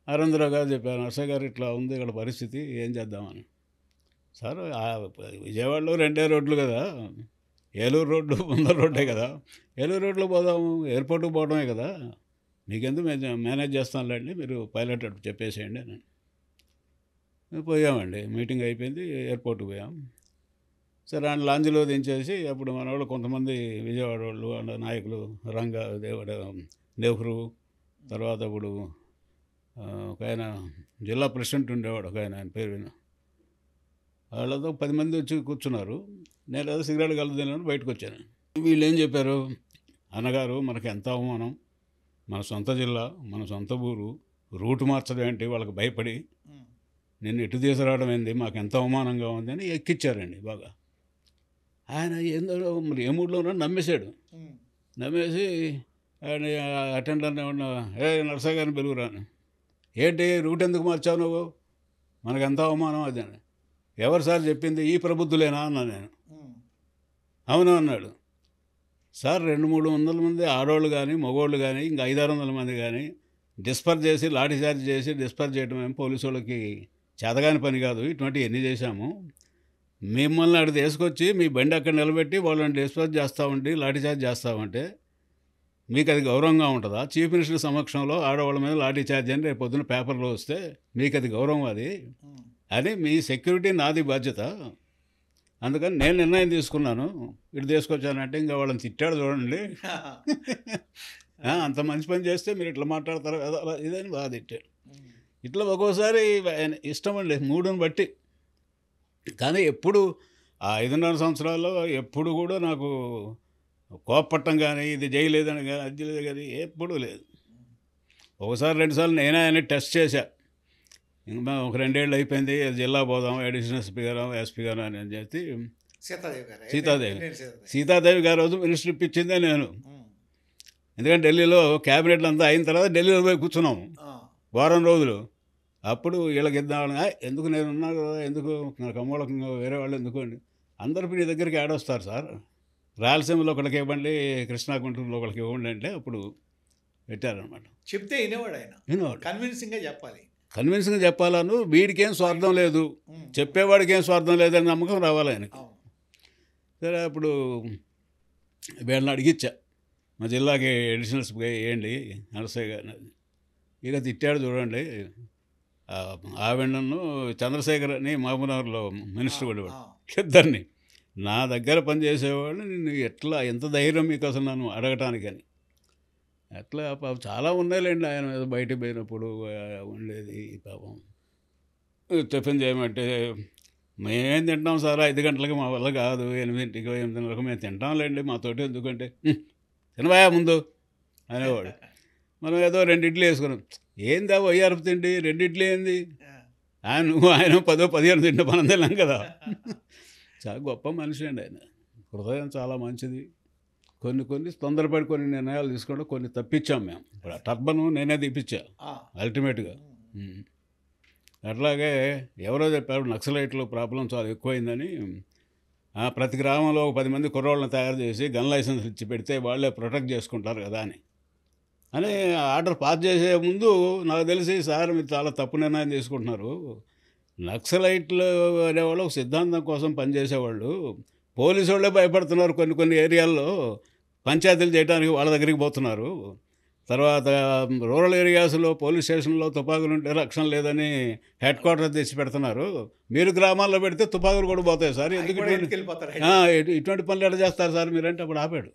అరవిందరావు గారు చెప్పారు, నర్సయ్య గారు ఇట్లా ఉంది ఇక్కడ పరిస్థితి, ఏం చేద్దామని. సార్ విజయవాడలో 2 రోడ్లు కదా, ఏలూరు రోడ్డు ముందర రోడ్డే కదా, ఏలూరు రోడ్లో పోదాము, ఎయిర్పోర్ట్కి పోవడమే కదా, మీకెందుకు మేనేజ్ చేస్తానులేండి, మీరు పైలట్ అటు చెప్పేసేయండి అని. పోయామండి. మీటింగ్ అయిపోయింది, ఎయిర్పోర్ట్కి పోయాం. సరే ఆయన లాంజ్లో దించేసి అప్పుడు మన వాళ్ళు కొంతమంది విజయవాడ వాళ్ళు నాయకులు, రంగా నెహ్రూ, తర్వాత ఇప్పుడు ఒక ఆయన జిల్లా ప్రెసిడెంట్ ఉండేవాడు ఒక ఆయన పేరు విన, వాళ్ళతో 10 మంది వచ్చి కూర్చున్నారు. నేను ఏదో సిగరెట్ కలుద్దానని బయటకు వచ్చాను. వీళ్ళు ఏం చెప్పారు, అన్నగారు మనకు ఎంత అవమానం, మన సొంత జిల్లా, మన సొంత ఊరు, రూట్ మార్చడం ఏంటి, వాళ్ళకి భయపడి నిన్ను ఇటు తీసుకురావడం ఏంది, మాకు ఎంత అవమానంగా ఉంది అని ఎక్కిచ్చారండి బాగా. ఆయన ఏందో మరి ఏ మూడ్లో ఉన్నాడు నమ్మేశాడు. నమ్మేసి ఆయన అటెండర్ని ఏమన్నా, నర్సయ్య గారిని పిలువురాను, ఏంటి రూట్ ఎందుకు మార్చావు నువ్వు, మనకు ఎంత అవమానం అది అని. ఎవరు సార్ చెప్పింది, ఈ ప్రబుద్ధులేనా అన్నా నేను. అవును అన్నాడు. సార్ 200-300 మంది ఆడవాళ్ళు కానీ మగవాళ్ళు కానీ ఇంకా 500-600 మంది కానీ డిస్పర్ చేసి లాఠీ చార్జ్ చేసి డిస్పర్ చేయడం ఏం పోలీసు వాళ్ళకి చేతగాని పని కాదు. ఇటువంటి ఎన్ని చేశాము. మిమ్మల్ని అక్కడ తీసుకొచ్చి మీ బండి అక్కడ నిలబెట్టి వాళ్ళని డిస్పర్ చేస్తామండి, లాఠీ చార్జ్ చేస్తామంటే మీకు అది గౌరవంగా ఉంటుందా? చీఫ్ మినిస్టర్ సమక్షంలో ఆడవాళ్ళ మీద లాఠీ చార్జ్ అని రేపు పొద్దున పేపర్లో వస్తే మీకు అది గౌరవం అది అని, మీ సెక్యూరిటీ నాది బాధ్యత, అందుకని నేను నిర్ణయం తీసుకున్నాను, ఇటు తీసుకొచ్చానంటే ఇంకా వాళ్ళని తిట్టాడు చూడండి. అంత మంచి పని చేస్తే మీరు ఇట్లా మాట్లాడతారు కదా ఇదని బాగా తిట్టాడు. ఇట్లా ఒక్కోసారి ఇష్టం అండి మూడుని బట్టి. కానీ ఎప్పుడు ఆ 5.5 సంవత్సరాల్లో ఎప్పుడు కూడా నాకు కోపట్టం కానీ ఇది చేయలేదని కానీ అది చేయలేదు కానీ ఎప్పుడూ లేదు. ఒకసారి 2 సార్లు నేనే ఆయన టెస్ట్ చేశా. ఇంకా ఒక 2 ఏళ్ళు అయిపోయింది, జిల్లా పోదాం, అడిషనల్ ఎస్పీ గారు ఎస్పీ గారు అని చెప్పి సీతాదేవి గారు రోజు మినిస్టర్ ఇప్పించిందే నేను. ఎందుకంటే ఢిల్లీలో క్యాబినెట్లు అంతా అయిన తర్వాత ఢిల్లీలో పోయి కూర్చున్నాము వారం రోజులు. అప్పుడు వీళ్ళకి ఇద్దామని, ఎందుకు నేను ఉన్నా కదా, ఎందుకు నాకు అమ్మోళ్ళకి వేరే వాళ్ళు ఎందుకు అండి, అందరూ మీ దగ్గరికి ఆడొస్తారు సార్, రాయలసీమలో ఒకళ్ళకి ఇవ్వండి, కృష్ణా గుంటూరులో ఒకళ్ళకి ఇవ్వండి అంటే అప్పుడు పెట్టారనమాట. చెప్తే వినేవాడు ఆయన, వినేవాడు. కన్విన్సింగ్గా చెప్పాలి. కన్విన్స్గా చెప్పాలను, వీడికేం స్వార్థం లేదు, చెప్పేవాడికి ఏం స్వార్థం లేదని నమ్మకం రావాలి ఆయనకి. సరే అప్పుడు వీళ్ళని అడిగిచ్చా, మా జిల్లాకి ఎడిషనల్స్ వేయండి నరసయ్య గారిని. ఇక తిట్టాడు చూడండి, ఆవిడను చంద్రశేఖర్ అని మహబూబ్నగర్లో మినిస్టర్ ఉండేవాడు, ఇద్దరిని నా దగ్గర పనిచేసేవాళ్ళు, నేను ఎట్లా ఎంత ధైర్యం మీకు అసలు నన్ను అడగటానికని. అట్లా పాపం చాలా ఉన్నాయిలేండి ఆయన మీద బయటకు పోయినప్పుడు ఉండేది. పాపం టిఫిన్ చేయమంటే మేమేం తింటాం సార్, 5 గంటలకి మా వల్ల కాదు, 8ంటికి 8:30కి మేము తింటాంలేండి, మాతోటి ఎందుకంటే తినవాయా ముందు అనేవాడు. మనం ఏదో 2 ఇడ్లీ వేసుకున్నాం, ఏందా వయ్యారపు తిండి 2 ఇడ్లీ ఏంది, ఆయన 10-15 తింటే మనం తిన్నాం కదా. చాలా గొప్ప మనిషి అండి ఆయన, హృదయం చాలా మంచిది. కొన్ని తొందరపడి కొన్ని నిర్ణయాలు తీసుకోవడం, కొన్ని తప్పించాం మేము. ఇప్పుడు ఆ టర్బన్ నేనే తీపిచ్చా అల్టిమేట్గా. అట్లాగే ఎవరో చెప్పారు నక్సలైట్లు ప్రాబ్లం చాలా ఎక్కువైందని, ప్రతి గ్రామంలో 10 మంది కుర్రోళ్ళని తయారు చేసి గన్ లైసెన్స్ ఇచ్చి పెడితే వాళ్ళే ప్రొటెక్ట్ చేసుకుంటారు కదా అని ఆర్డర్ పాస్ చేసే ముందు నాకు తెలిసి, సార్ మీరు చాలా తప్పు నిర్ణయం తీసుకుంటున్నారు, నక్సలైట్లు అనేవాళ్ళు ఒక సిద్ధాంతం కోసం పనిచేసేవాళ్ళు, పోలీసు వాళ్ళే భయపడుతున్నారు, కొన్ని ఏరియాల్లో పంచాయతీలు చేయడానికి వాళ్ళ దగ్గరికి పోతున్నారు, తర్వాత రూరల్ ఏరియాస్లో పోలీస్ స్టేషన్లో తుపాకులు ఉంటే రక్షణ లేదని హెడ్ క్వార్టర్ తెచ్చి పెడుతున్నారు, మీరు గ్రామాల్లో పెడితే తుపాకులు కూడా పోతాయి సార్, ఎందుకు ఇటువంటి పనులు ఎట్లా చేస్తారు సార్ మీరంటే అప్పుడు ఆపాడు.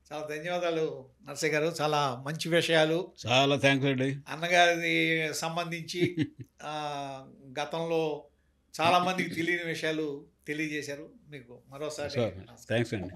చాలా ధన్యవాదాలు నరసయ్య గారు, చాలా మంచి విషయాలు. చాలా థ్యాంక్స్ అండి. అన్నగారి సంబంధించి గతంలో చాలామందికి తెలియని విషయాలు తెలియజేశారు. మీకు మరోసారి థ్యాంక్స్ అండి.